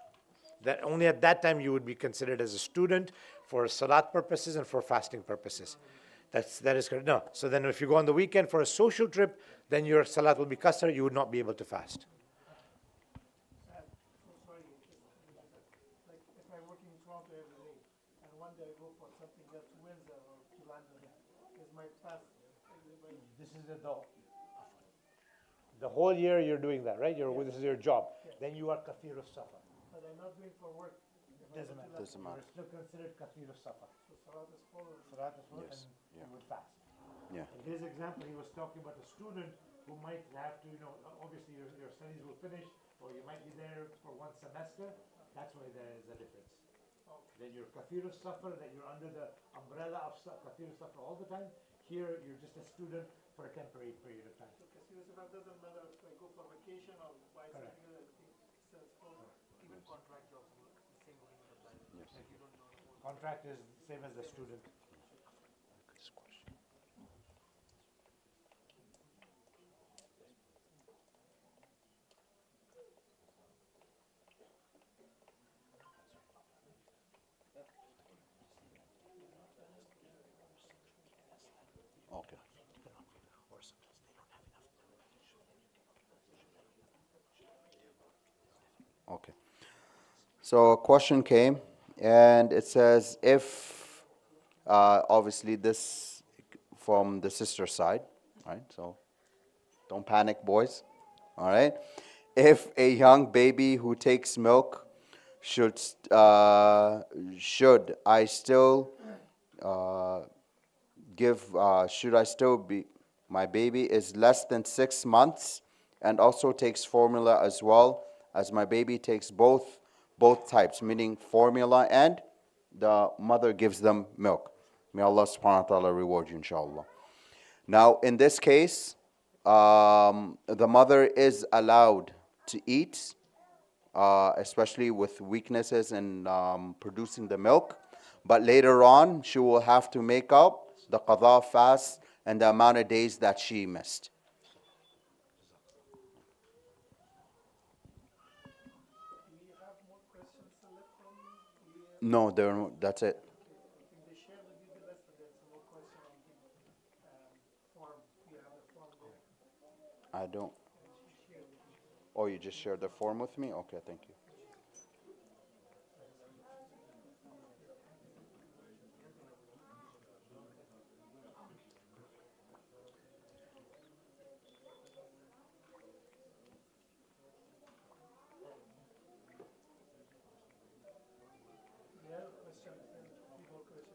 That only at that time you would be considered as a student for salat purposes and for fasting purposes. That is correct. No. So then if you go on the weekend for a social trip, then your salat will be qasr, you would not be able to fast. So sorry, like if I work in Toronto every day, and one day I go for something else to Windsor or to London, is my fast? This is the whole year you're doing that, right? This is your job. Then you are kathir of safar. But I'm not doing for work. Doesn't matter. Doesn't matter. You're still considered kathir of safar. So Salat is full. Salat is full Yes, and you would fast. Yeah. In his example, he was talking about a student who might have to, obviously your studies will finish, or you might be there for one semester. That's why there is a difference. Then you're kathir of safar, that you're under the umbrella of kathir of safar all the time. Here, you're just a student for a temporary period of time. So Kasir Safar doesn't matter if I go for vacation or buy Correct. something else, everything still is full. Even contract jobs, the same will even apply. Like you don't know the whole. Contract is the same as the student. Okay. Okay. So a question came, and it says if, obviously this from the sister side, right? So don't panic, boys. All right. If a young baby who takes milk should I still should I still be, my baby is less than 6 months and also takes formula as well, as my baby takes both types, meaning formula and the mother gives them milk. May Allah subhanahu wa ta'ala reward you, inshallah. Now, in this case, the mother is allowed to eat, especially with weaknesses in producing the milk. But later on, she will have to make up the qadha fast and the amount of days that she missed. Do we have more questions left from you? No, that's it. I think they shared with you the list, but there's more question on the form. Do you have the form there? I don't. She shared with you. Oh, you just shared the form with me? Okay, thank you. The other question, few more questions.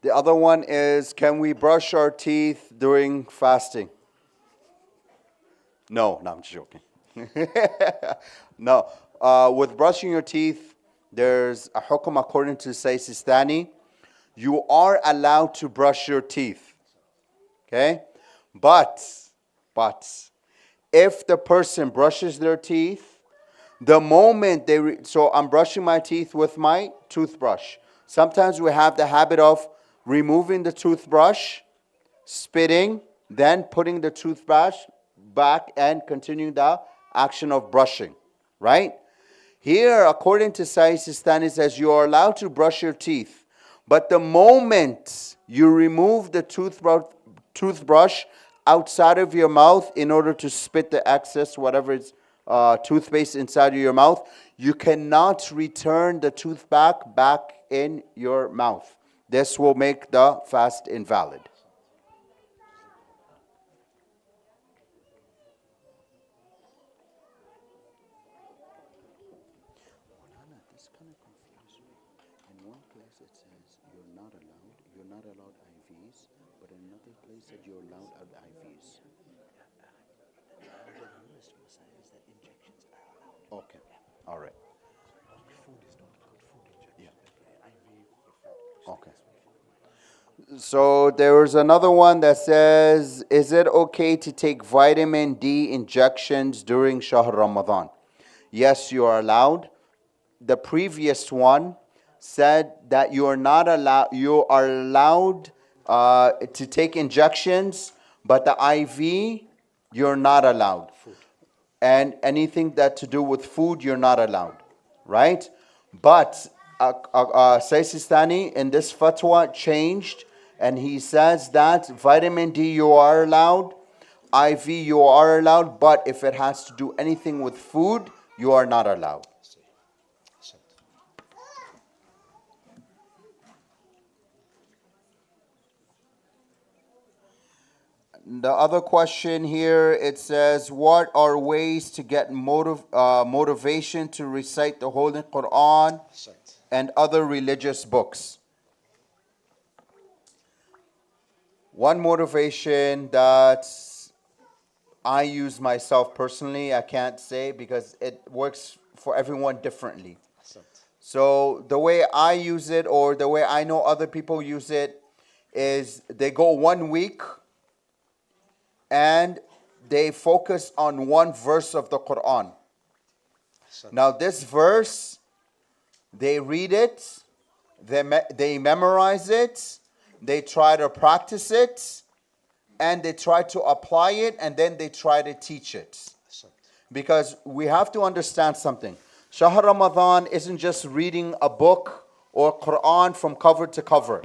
The other one is, can we brush our teeth during fasting? No, I'm just joking. No, with brushing your teeth, there's a hukum according to Sayyid Sistani. You are allowed to brush your teeth, okay? But if the person brushes their teeth, the moment so I'm brushing my teeth with my toothbrush. Sometimes we have the habit of removing the toothbrush, spitting, then putting the toothbrush back and continuing the action of brushing, right? Here, according to Sayyid Sistani, says you are allowed to brush your teeth, but the moment you remove the toothbrush outside of your mouth in order to spit the excess, whatever is toothpaste inside of your mouth, you cannot return the tooth back in your mouth. This will make the fast invalid. confused me. In one place it says you're not allowed IVs, but in another place that you're allowed IVs. Okay, all right. Okay. So there was another one that says, is it okay to take vitamin D injections during Shahr Ramadan? Yes, you are allowed. The previous one said that you are allowed to take injections, but the IV, you're not allowed. And anything that to do with food, you're not allowed, right? But Sayyid Sistani in this fatwa changed, and he says that vitamin D you are allowed, IV you are allowed, but if it has to do anything with food, you are not allowed. The other question here, it says, what are ways to get motivation to recite the Holy Quran and other religious books? One motivation that I use myself personally, I can't say because it works for everyone differently. So the way I use it, or the way I know other people use it, is they go 1 week and they focus on one verse of the Quran. Now this verse, they read it, they memorize it, they try to practice it, and they try to apply it, and then they try to teach it. Because we have to understand something. Shahr Ramadan isn't just reading a book or Quran from cover to cover,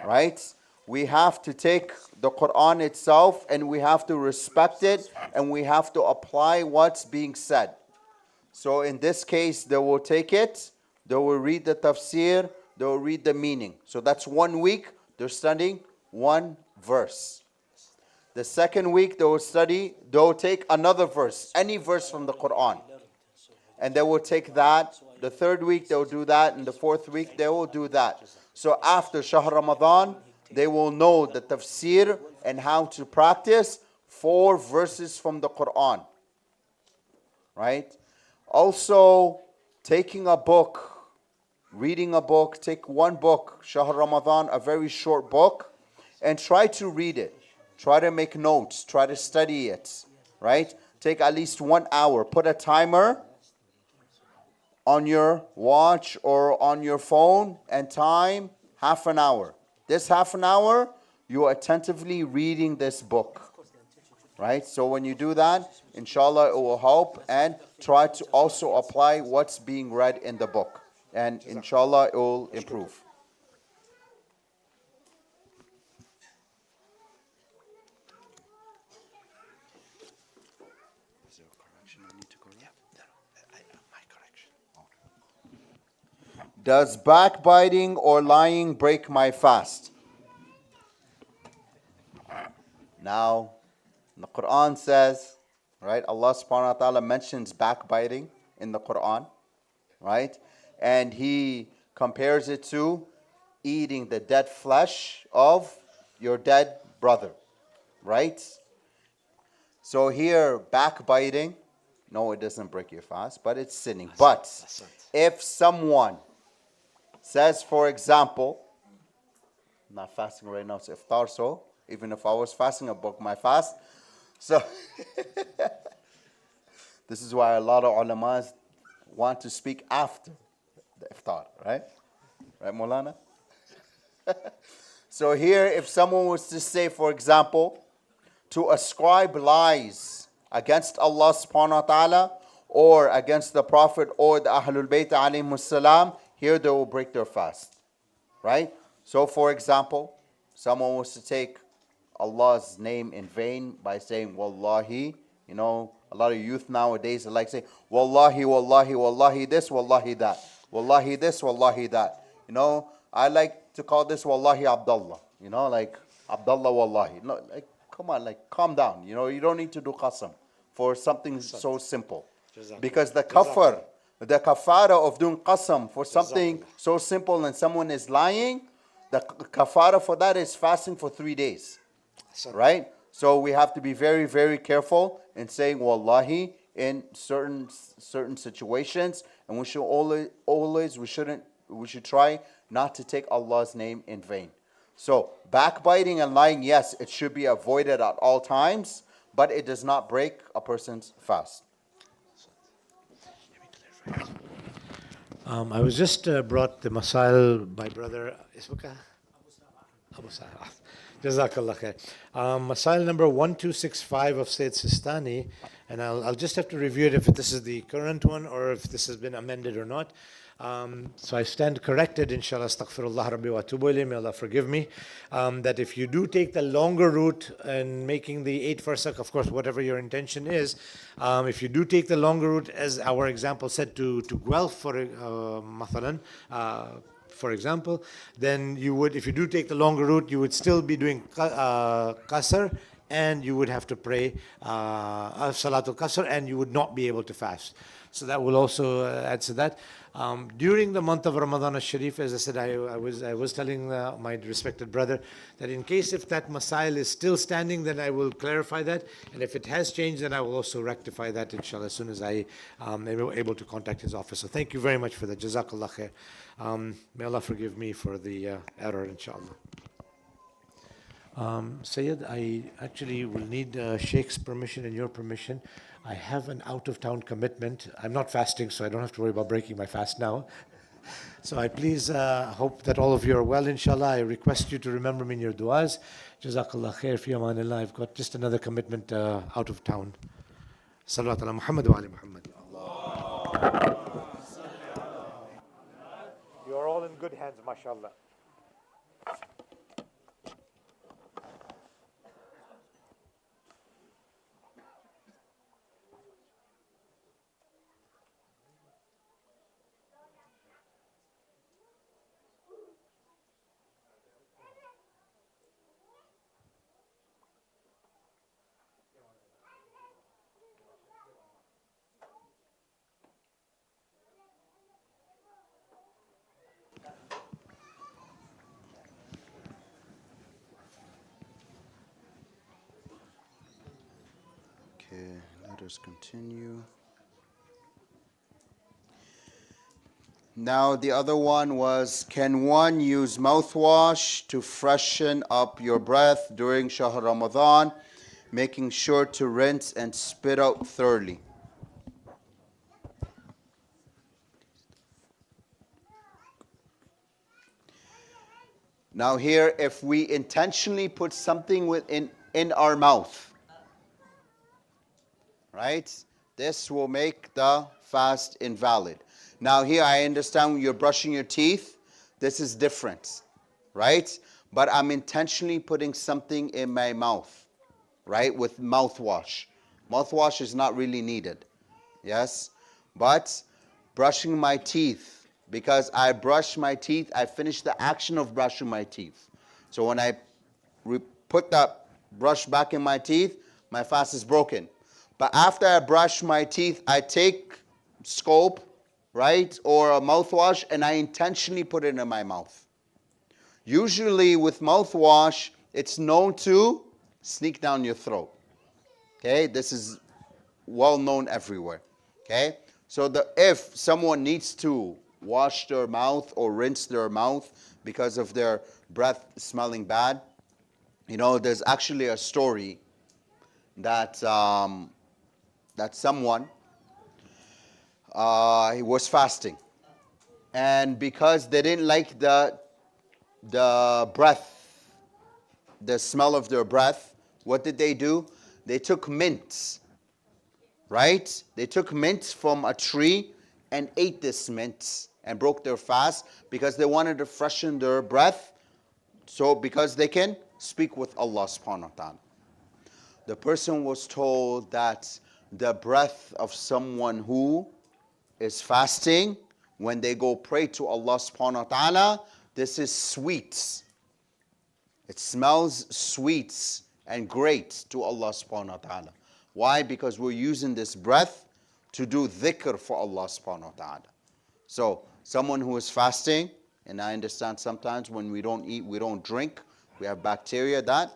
right? We have to take the Quran itself and we have to respect it and we have to apply what's being said. So in this case, they will take it, they will read the tafsir, they will read the meaning. So that's 1 week, they're studying one verse. The second week, they will take another verse, any verse from the Quran. And they will take that. The third week, they will do that. And the fourth week, they will do that. So after Shahr Ramadan, they will know the tafsir and how to practice 4 verses from the Quran. Right? Also, taking a book, reading a book, take one book, Shahr Ramadan, a very short book, and try to read it. Try to make notes, try to study it, right? Take at least 1 hour. Put a timer on your watch or on your phone and time half an hour. This half an hour, you are attentively reading this book, right? So when you do that, inshallah, it will help, and try to also apply what's being read in the book. And inshallah, it will improve. Does backbiting or lying break my fast? Now, the Quran says, right, Allah subhanahu wa ta'ala mentions backbiting in the Quran, right? And He compares it to eating the dead flesh of your dead brother, right? So here, backbiting, no, it doesn't break your fast, but it's sinning. But if someone says, for example, I'm not fasting right now, it's iftar, so even if I was fasting, I broke my fast. So this is why a lot of ulamas want to speak after the iftar, right? Right, Maulana? So here, if someone was to say, for example, to ascribe lies against Allah subhanahu wa ta'ala or against the Prophet or the Ahlul Bayt alayhimus salam, here they will break their fast, right? So for example, someone was to take Allah's name in vain by saying Wallahi. You know, a lot of youth nowadays are like saying Wallahi, Wallahi, Wallahi this, Wallahi that. Wallahi this, Wallahi that. You know, I like to call this Wallahi Abdullah. You know, like Abdullah Wallahi. No, like, come on, like calm down. You know, you don't need to do qasam for something so simple. Because the kafir The kafara of doing qasam for something so simple and someone is lying, the kafara for that is fasting for 3 days. Right? So we have to be very, very careful in saying wallahi in certain situations, and we should we should try not to take Allah's name in vain. So backbiting and lying, yes, it should be avoided at all times, but it does not break a person's fast. I was just brought the masail by brother Ismuka Abu Sa'ad. Jazakallah khair. Masail number 1265 of Sayyid Sistani, and I'll just have to review it if this is the current one or if this has been amended or not. So I stand corrected, inshallah, astaghfirullah rabbi wa atubu ilayhi, may Allah forgive me, that if you do take the longer route and making the 8 farsak, of course, whatever your intention is, if you do take the longer route, as our example said, to Guelph, for example, then you would, if you do take the longer route, you would still be doing qasr, and you would have to pray salatul qasr, and you would not be able to fast. So that will also add to that. During the month of Ramadan al-Sharif, as I said, I was telling my respected brother that in case if that masail is still standing, then I will clarify that. And if it has changed, then I will also rectify that, inshallah, as soon as I am able to contact his office. So thank you very much for that. Jazakallah khair. May Allah forgive me for the error, inshallah. Sayyid, I actually will need Sheikh's permission and your permission. I have an out-of-town commitment. I'm not fasting, so I don't have to worry about breaking my fast now. So I please hope that all of you are well, inshallah. I request you to remember me in your du'as. Jazakallah khair, fi amanillah. I've got just another commitment out of town. Salawat ala Muhammad wa ali Muhammad. You are all in good hands, mashallah. Okay, let us continue. Now the other one was, can one use mouthwash to freshen up your breath during Shahr Ramadan, making sure to rinse and spit out thoroughly? Now here, if we intentionally put something in our mouth, right, this will make the fast invalid. Now here I understand when you're brushing your teeth, this is different, right? But I'm intentionally putting something in my mouth, right, with mouthwash. Mouthwash is not really needed, yes? But brushing my teeth, because I brush my teeth, I finish the action of brushing my teeth. So when I put that brush back in my teeth, my fast is broken. But after I brush my teeth, I take scope, right, or a mouthwash, and I intentionally put it in my mouth. Usually with mouthwash, it's known to sneak down your throat. Okay, this is well known everywhere. Okay, so if someone needs to wash their mouth or rinse their mouth because of their breath smelling bad, you know, there's actually a story that that someone he was fasting, and because they didn't like the breath, the smell of their breath, what did they do? They took mint, right? They took mint from a tree and ate this mint and broke their fast because they wanted to freshen their breath, so because they can speak with Allah subhanahu wa ta'ala. The person was told that the breath of someone who is fasting, when they go pray to Allah subhanahu wa ta'ala, this is sweet. It smells sweet and great to Allah subhanahu wa ta'ala. Why? Because we're using this breath to do dhikr for Allah subhanahu wa ta'ala. So someone who is fasting, and I understand sometimes when we don't eat, we don't drink, we have bacteria that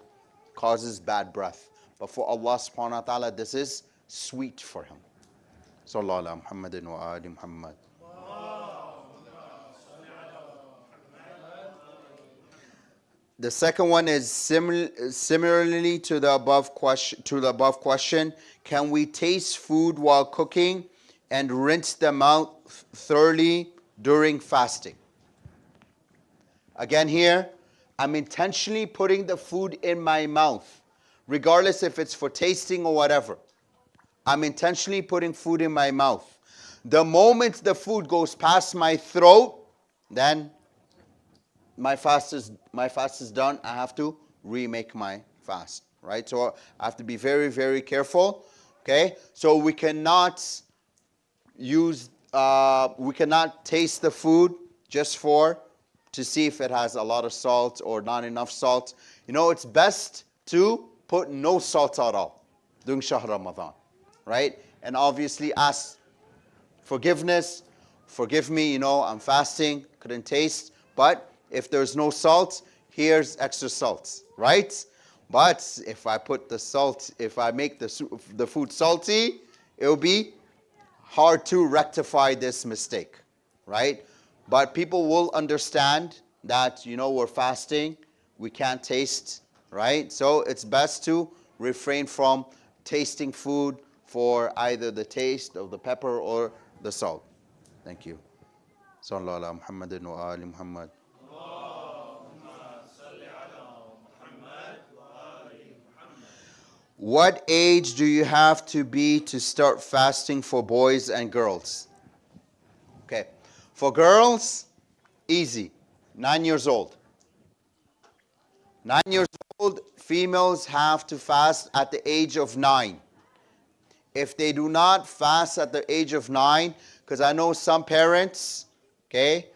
causes bad breath. But for Allah subhanahu wa ta'ala, this is sweet for him. Sallallahu ala Muhammadin wa ali Muhammad. The second one is similarly to the above question. Can we taste food while cooking and rinse them out thoroughly during fasting? Again here, I'm intentionally putting the food in my mouth, regardless if it's for tasting or whatever. I'm intentionally putting food in my mouth. The moment the food goes past my throat, then my fast is done. I have to remake my fast, right? So I have to be very, very careful. Okay, so we cannot taste the food just to see if it has a lot of salt or not enough salt. You know, it's best to put no salt at all during Shahr Ramadan, right? And obviously ask forgiveness. Forgive me, you know, I'm fasting, couldn't taste, but if there's no salt, here's extra salt, right? But if I put the salt, if I make the food salty, it will be hard to rectify this mistake, right? But people will understand that, you know, we're fasting, we can't taste, right? So it's best to refrain from tasting food for either the taste of the pepper or the salt. Thank you. Sallallahu ala Muhammadin wa ali Muhammad. What age do you have to be to start fasting for boys and girls? Okay. For girls, easy. 9 years old. 9 years old, females have to fast at the age of 9. If they do not fast at the age of 9, because I know some parents, okay,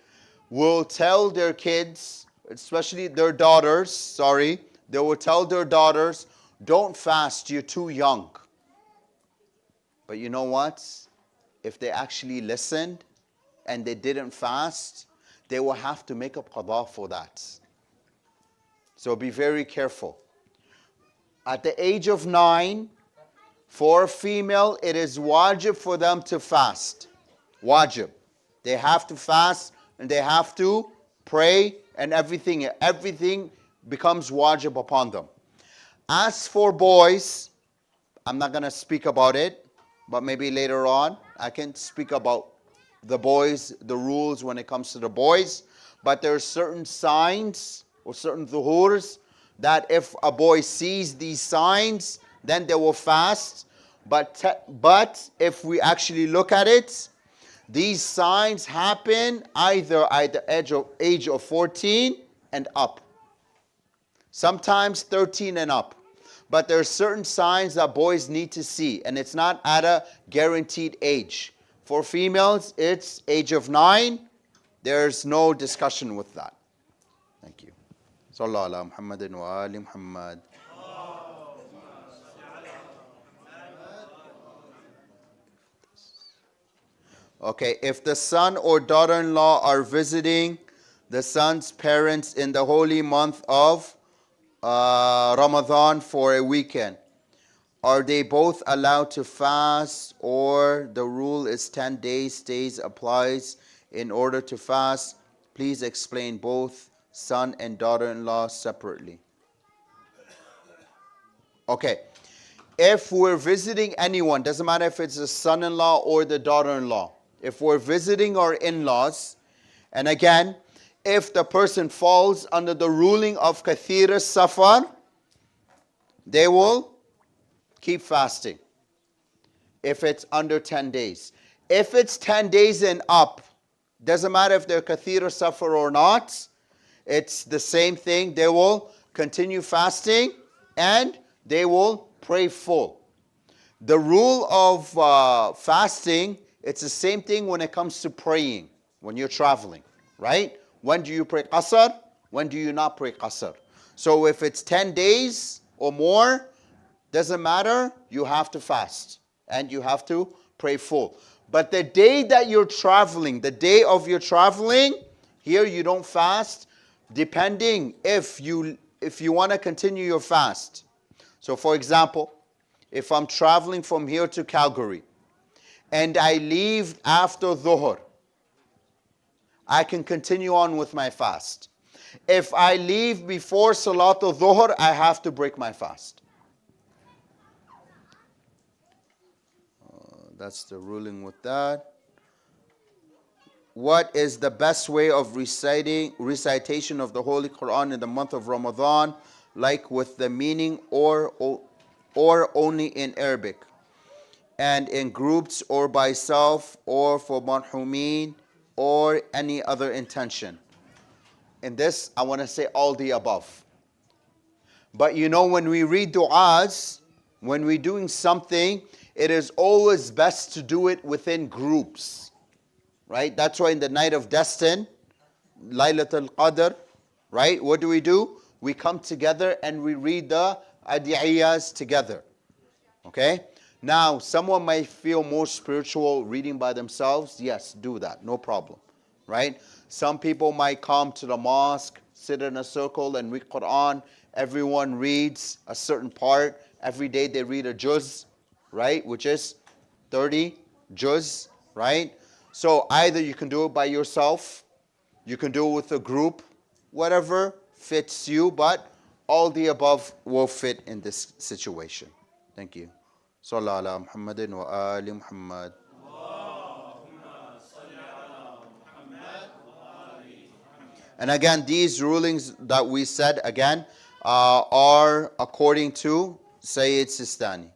will tell their kids, especially their daughters, they will tell their daughters, don't fast, you're too young. But you know what? If they actually listened and they didn't fast, they will have to make up qada for that. So be very careful. At the age of 9, for a female, it is wajib for them to fast. Wajib. They have to fast and they have to pray and everything becomes wajib upon them. As for boys, I'm not going to speak about it, but maybe later on I can speak about the boys, the rules when it comes to the boys. But there are certain signs or certain dhuhurs that if a boy sees these signs, then they will fast. But if we actually look at it, these signs happen either at the age of 14 and up. Sometimes 13 and up. But there are certain signs that boys need to see, and it's not at a guaranteed age. For females, it's age of 9. There's no discussion with that. Thank you. Sallallahu ala Muhammadin wa ali Muhammad. Okay, if the son or daughter-in-law are visiting the son's parents in the holy month of Ramadan for a weekend, are they both allowed to fast, or the rule is 10 days applies in order to fast? Please explain both son and daughter-in-law separately. Okay, if we're visiting anyone, doesn't matter if it's the son-in-law or the daughter-in-law, if we're visiting our in-laws, and again, if the person falls under the ruling of kathir safar, they will keep fasting. If it's under 10 days. If it's 10 days and up, doesn't matter if they're kathir safar or not, it's the same thing. They will continue fasting and they will pray full. The rule of fasting, it's the same thing when it comes to praying, when you're traveling, right? When do you pray qasr? When do you not pray qasr? So if it's 10 days or more, doesn't matter, you have to fast. And you have to pray full. But the day that you're traveling, the day of your traveling, here you don't fast, depending if you want to continue your fast. So for example, if I'm traveling from here to Calgary and I leave after Dhuhr, I can continue on with my fast. If I leave before Salat al-Dhuhr, I have to break my fast. That's the ruling with that. What is the best way of recitation of the Holy Quran in the month of Ramadan, like with the meaning or only in Arabic, and in groups or by self or for marhumin or any other intention? In this, I want to say all the above. But you know, when we read du'as, when we're doing something, it is always best to do it within groups. Right? That's why in the night of Destin, Laylatul Qadr, right? What do? We come together and we read the adiyas together. Okay? Now, someone might feel more spiritual reading by themselves. Yes, do that. No problem. Right? Some people might come to the mosque, sit in a circle and read Quran. Everyone reads a certain part. Every day they read a juz, right? Which is 30 juz, right? So either you can do it by yourself, you can do it with a group, whatever fits you, but all the above will fit in this situation. Thank you. Sallallahu ala Muhammadin wa ali Muhammad. And again, these rulings that we said again are according to Sayyid Sistani.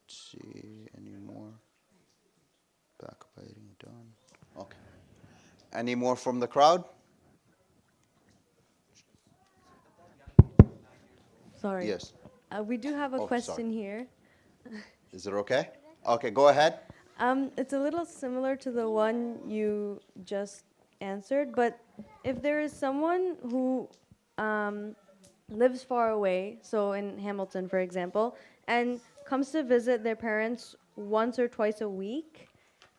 Let's see, any more? Backbiting done. Okay. Any more from the crowd? Sorry. Yes. We do have a Oh, question sorry. here. Is it okay? Okay, go ahead. It's a little similar to the one you just answered, but if there is someone who lives far away, so in Hamilton, for example, and comes to visit their parents once or twice a week,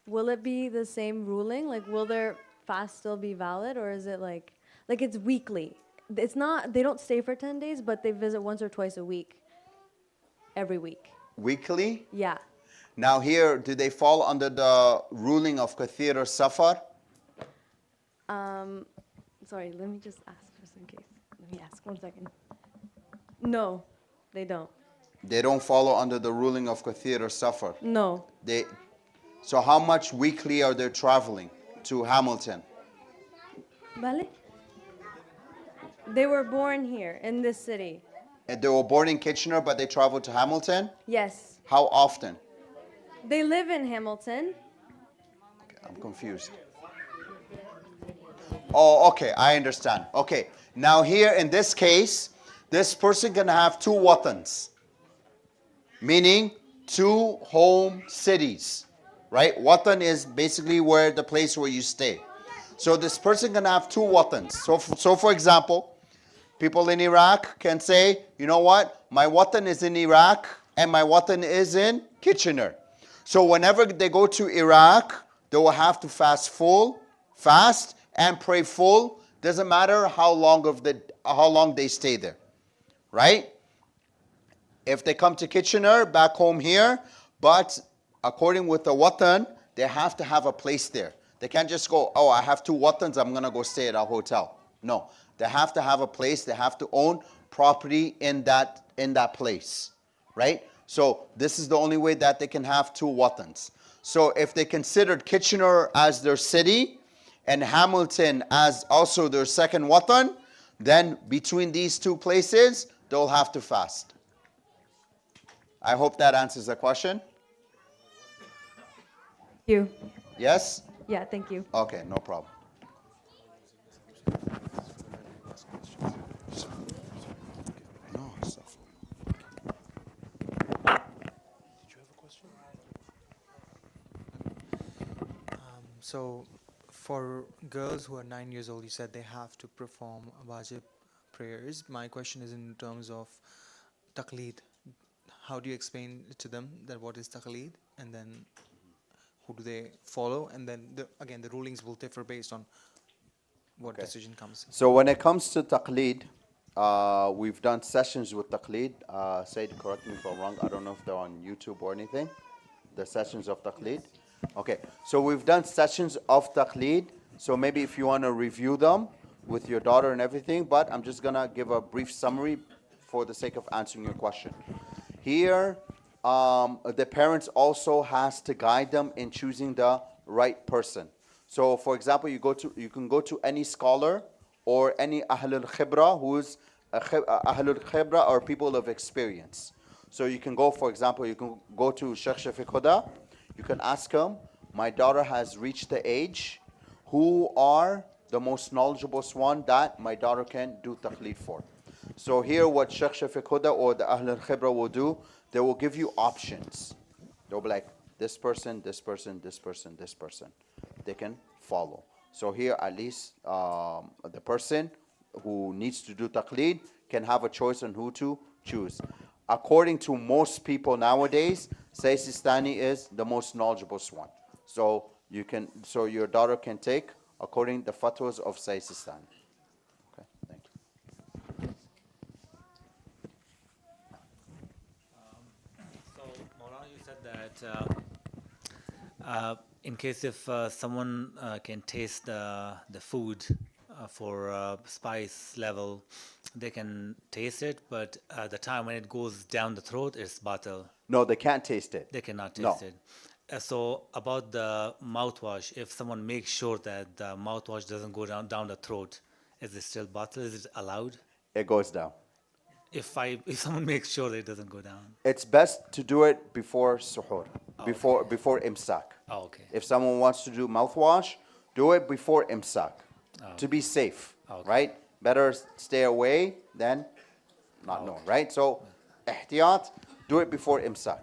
will it be the same ruling? Like, will their fast still be valid, or is it like it's weekly? It's not. They don't stay for 10 days, but they visit once or twice a week, every week. Weekly? Yeah. Now here, do they fall under the ruling of Kathir or Safar? Sorry, let me just ask just in case. Let me ask 1 second. No, they don't. They don't follow under the ruling of Kathir or Safar. No. So how much weekly are they traveling to Hamilton? Vale? They were born here in this city. And they were born in Kitchener, but they travel to Hamilton? Yes. How often? They live in Hamilton. Okay, I'm confused. Oh, okay, I understand. Okay, now here in this case, this person can have two watans, meaning two home cities, right? Watan is basically where the place where you stay. So this person can have two watans. So for example, people in Iraq can say, you know what, my watan is in Iraq and my watan is in Kitchener. So whenever they go to Iraq, they will have to fast and pray full. Doesn't matter how long they stay there, right? If they come to Kitchener, back home here, but according with the watan, they have to have a place there. They can't just go, oh, I have two watans, I'm going to go stay at a hotel. No, they have to have a place. They have to own property in that place, right? So this is the only way that they can have two watans. So if they considered Kitchener as their city and Hamilton as also their second watan, then between these two places, they'll have to fast. I hope that answers the question. Thank you. Yes? Yeah, thank you. Okay, no problem. No, stuff. So, for girls who are 9 years old, you said they have to perform wajib prayers. My question is in terms of taqleed. how do you explain to them that what is taqleed, and then who do they follow, and then again the rulings will differ based on what Okay. decision comes. So when it comes to taqleed, we've done sessions with taqleed. Said, correct me if I'm wrong. I don't know if they're on YouTube or anything. The sessions of taqleed. Okay. So we've done sessions of taqleed. So maybe if you want to review them with your daughter and everything, but I'm just gonna give a brief summary for the sake of answering your question. Here, the parents also has to guide them in choosing the right person. So, for example, you can go to any scholar or any ahlul khibra, who's ahlul khibra, or people of experience. So you can go, for example, you can go to Sheikh Shafiq Hudda. You can ask him, my daughter has reached the age, who are the most knowledgeable one that my daughter can do taqleed for. So here what Sheikh Shafiq Hudda or the Ahlul Khibra will do, they will give you options. They'll be like, this person, this person, this person, this person. They can follow. So here at least the person who needs to do taqleed can have a choice on who to choose. According to most people nowadays, Sayyid Sistani is the most knowledgeable one. So your daughter can take according to the fatwas of Sayyid Sistani. Okay, thank you. So, Maulana, you said that in case if someone can taste the food for spice level, they can taste it, but the time when it goes down the throat, it's batil. No, they can't taste it. They cannot No. taste it. So about the mouthwash, if someone makes sure that the mouthwash doesn't go down the throat, is it still batil? Is it allowed? It goes down. If someone makes sure that it doesn't go down. It's best to do it before suhoor, before imsak. Oh, okay. If someone wants to do mouthwash, do it before imsak to be safe, Okay. right? Better stay away than not know, right? So, ihtiyat, do it before imsak.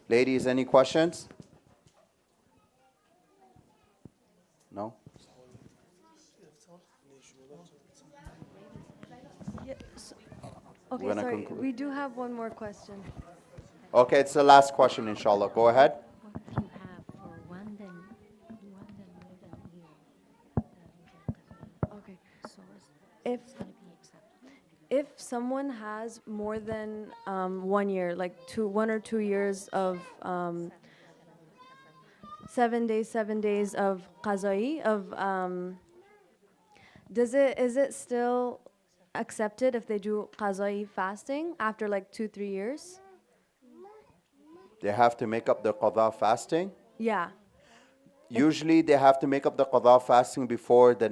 Ladies, any questions? No? Yeah, okay, We're gonna sorry. conclude. We do have one more question. Okay, it's the last question, inshallah. Go ahead. What you have for one than more than a year, Okay. source If is going to be accepted. if someone has more than 1 year, like 1 or 2 years of 7 days of qazai, of is it still accepted if they do qazai fasting after like 2-3 years? They have to make up the qadha fasting. Yeah. Usually they have to make up the qadha fasting before the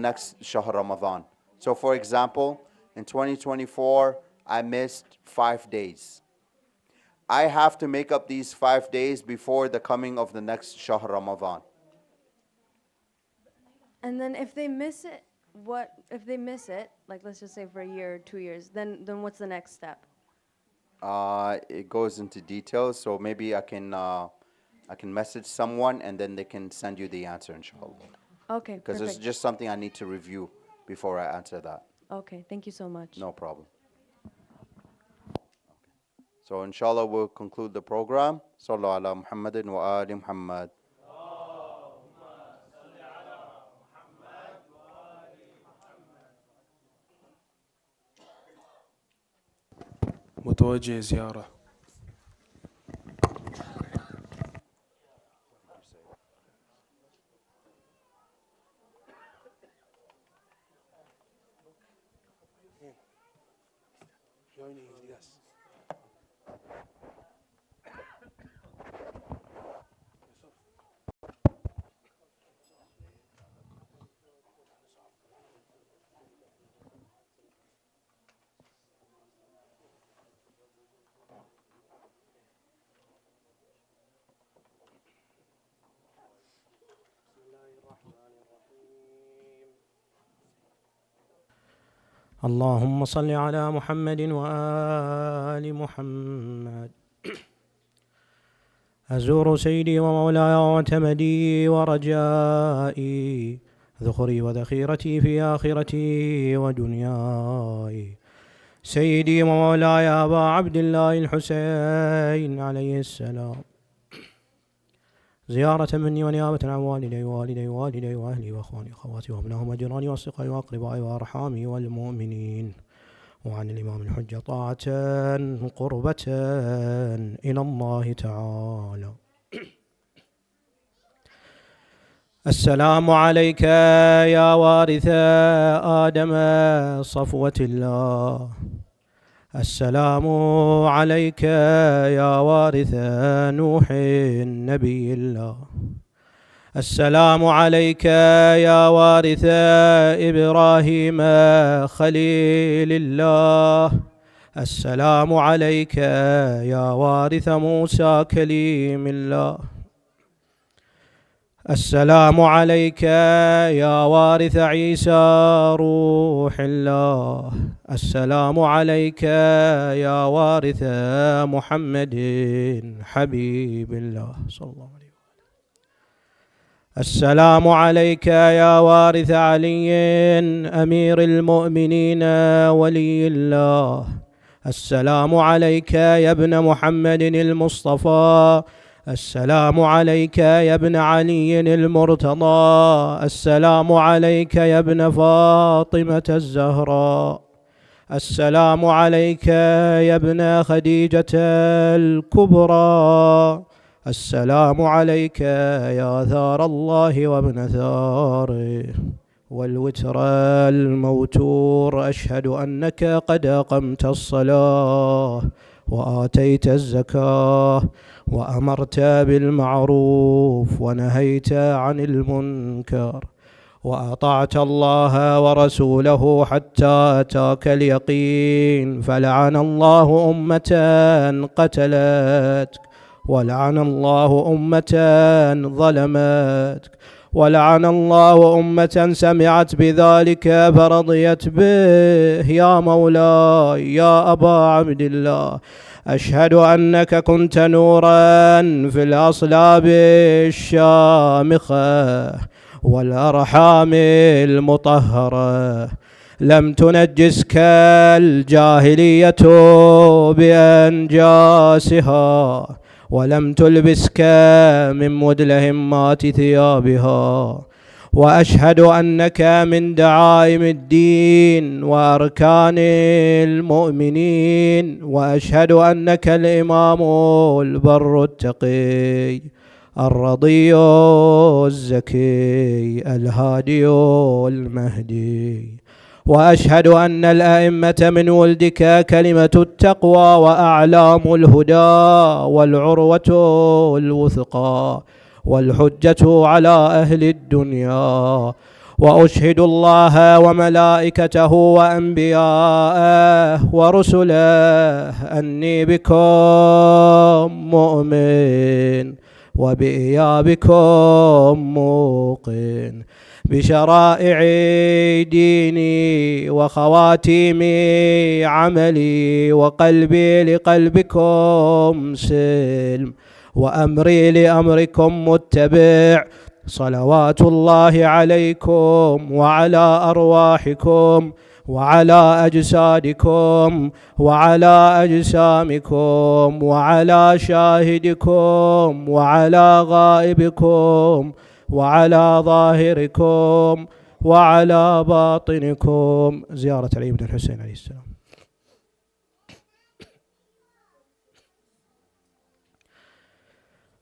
next Shahr Ramadan. So for example, in 2024, I missed 5 days. I have to make up these 5 days before the coming of the next Shahr Ramadan. And then if they miss it, like let's just say for a year or 2 years, then what's the next step? It goes into details, so maybe I can message someone and then they can send you the answer, inshallah. Okay, Because it's perfect. just something I need to review before I answer that. Okay, thank you so much. No problem. So inshallah we'll conclude the program. Sallu ala Muhammadin wa ali Muhammad. متوجه زيارة. Joining, yes. اللهم صل على محمد وآل محمد. أزور سيدي ومولاي واعتمدي ورجائي ذخري وذخيرتي في آخرتي ودنياي، سيدي ومولاي أبا عبد الله الحسين عليه السلام، زيارة مني ونيابة عن والدي وأهلي وأخواني وأخواتي وأبنائهم وجيراني وأصدقائي وأقربائي وأرحامي والمؤمنين، وعن الإمام الحجة طاعة قربة إلى الله تعالى. السلام عليك يا وارث آدم صفوة الله، السلام عليك يا وارث نوح نبي الله، السلام عليك يا وارث إبراهيم خليل الله، السلام عليك يا وارث موسى كليم الله، السلام عليك يا وارث عيسى روح الله، السلام عليك يا وارث محمد حبيب الله صلى الله عليه وسلم، السلام عليك يا وارث علي أمير المؤمنين ولي الله، السلام عليك يا ابن محمد المصطفى، السلام عليك يا ابن علي المرتضى، السلام عليك يا ابن فاطمة الزهراء، السلام عليك يا ابن خديجة الكبرى، السلام عليك يا ثار الله وابن ثاره والوتر الموتور، أشهد أنك قد أقمت الصلاة وآتيت الزكاة وأمرت بالمعروف ونهيت عن المنكر وأطعت الله ورسوله حتى أتاك اليقين، فلعن الله أمة قتلتك، ولعن الله أمة ظلمتك، ولعن الله أمة سمعت بذلك فرضيت به. يا مولاي يا أبا عبد الله، أشهد أنك كنت نورا في الأصلاب الشامخة والأرحام المطهرة، لم تنجسك الجاهلية بأنجاسها، ولم تلبسك من مدلهمات ثيابها، وأشهد أنك من دعائم الدين وأركان المؤمنين، وأشهد أنك الإمام البر التقي الرضي الزكي الهادي المهدي، وأشهد أن الأئمة من ولدك كلمة التقوى وأعلام الهدى والعروة الوثقى والحجة على أهل الدنيا، وأشهد الله وملائكته وأنبياءه ورسله أني بكم مؤمن وبإيابكم موقن، بشرائع ديني وخواتيم عملي، وقلبي لقلبكم سلم، وأمري لأمركم متبع، صلوات الله عليكم وعلى أرواحكم وعلى أجسادكم وعلى أجسامكم وعلى شاهدكم وعلى غائبكم وعلى ظاهركم وعلى باطنكم. زيارة علي بن الحسين عليه السلام.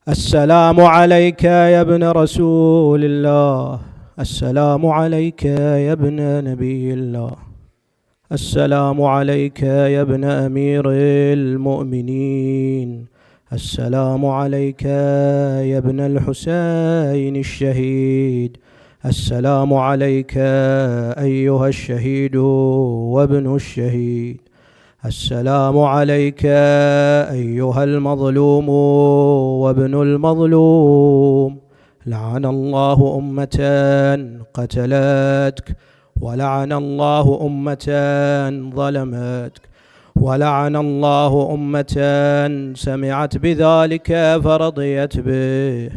السلام عليك يا ابن رسول الله، السلام عليك يا ابن نبي الله، السلام عليك يا ابن أمير المؤمنين، السلام عليك يا ابن الحسين الشهيد، السلام عليك أيها الشهيد وابن الشهيد، السلام عليك أيها المظلوم وابن المظلوم، لعن الله أمة قتلتك، ولعن الله أمة ظلمتك، ولعن الله أمة سمعت بذلك فرضيت به.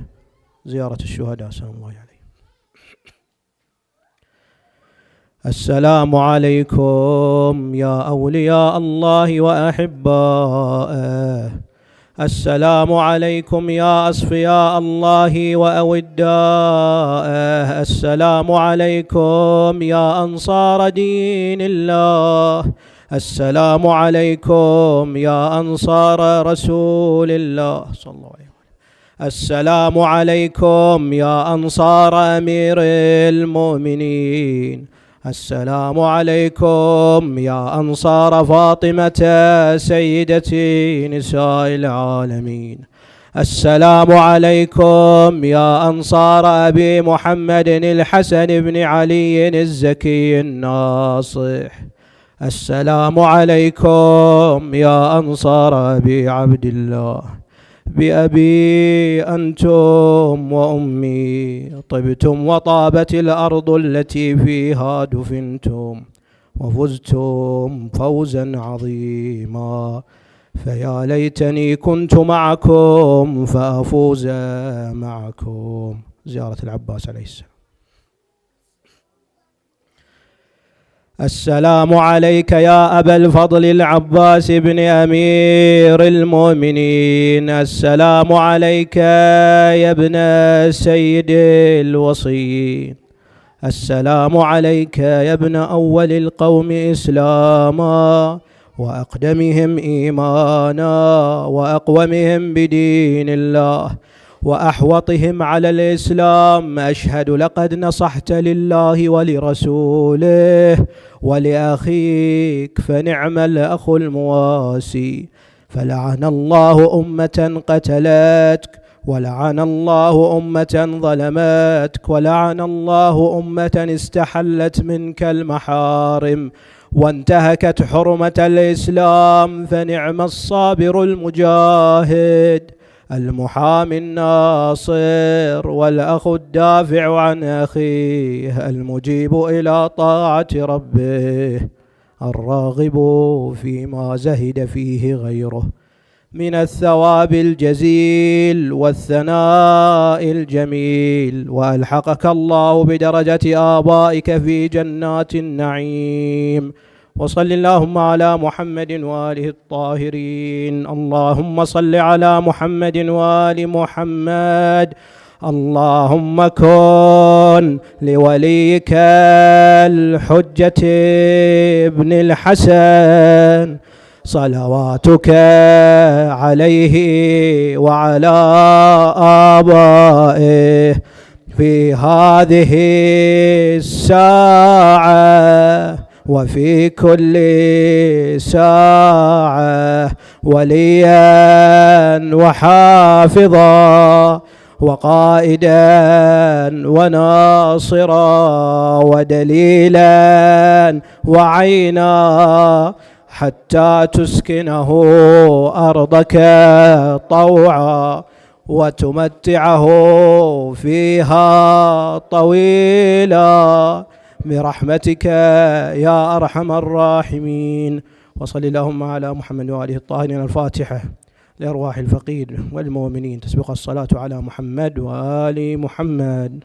زيارة الشهداء سلام الله عليه. السلام عليكم يا أولياء الله وأحباءه. السلام عليكم يا أصفياء الله وأوداءه. السلام عليكم يا أنصار دين الله. السلام عليكم يا أنصار رسول الله صلى الله عليه وسلم. السلام عليكم يا أنصار أمير المؤمنين. السلام عليكم يا أنصار فاطمة سيدة نساء العالمين. السلام عليكم يا أنصار أبي محمد الحسن بن علي الزكي الناصح. السلام عليكم يا أنصار أبي عبد الله. بأبي أنتم وأمي طبتم وطابت الأرض التي فيها دفنتم وفزتم فوزا عظيما، فيا ليتني كنت معكم فأفوز معكم. زيارة العباس عليه السلام. السلام عليك يا أبا الفضل العباس بن أمير المؤمنين. السلام عليك يا ابن سيد الوصيين. السلام عليك يا ابن أول القوم إسلاما وأقدمهم إيمانا وأقومهم بدين الله وأحوطهم على الإسلام. أشهد لقد نصحت لله ولرسوله ولأخيك، فنعم الأخ المواسي. فلعن الله أمة قتلتك، ولعن الله أمة ظلمتك، ولعن الله أمة استحلت منك المحارم وانتهكت حرمة الإسلام. فنعم الصابر المجاهد المحامي الناصر والأخ الدافع عن أخيه المجيب إلى طاعة ربه الراغب فيما زهد فيه غيره من الثواب الجزيل والثناء الجميل. وألحقك الله بدرجة آبائك في جنات النعيم. وصل اللهم على محمد وآله الطاهرين. اللهم صل على محمد وآل محمد. اللهم كن لوليك الحجة ابن الحسن صلواتك عليه وعلى آبائه في هذه الساعة وفي كل ساعة وليا وحافظا وقائدا وناصرا ودليلا وعينا حتى تسكنه أرضك طوعا وتمتعه فيها طويلا برحمتك يا أرحم الراحمين. وصل اللهم على محمد وآله الطاهرين. الفاتحة لأرواح الفقير والمؤمنين. تسبق الصلاة على محمد وآل محمد.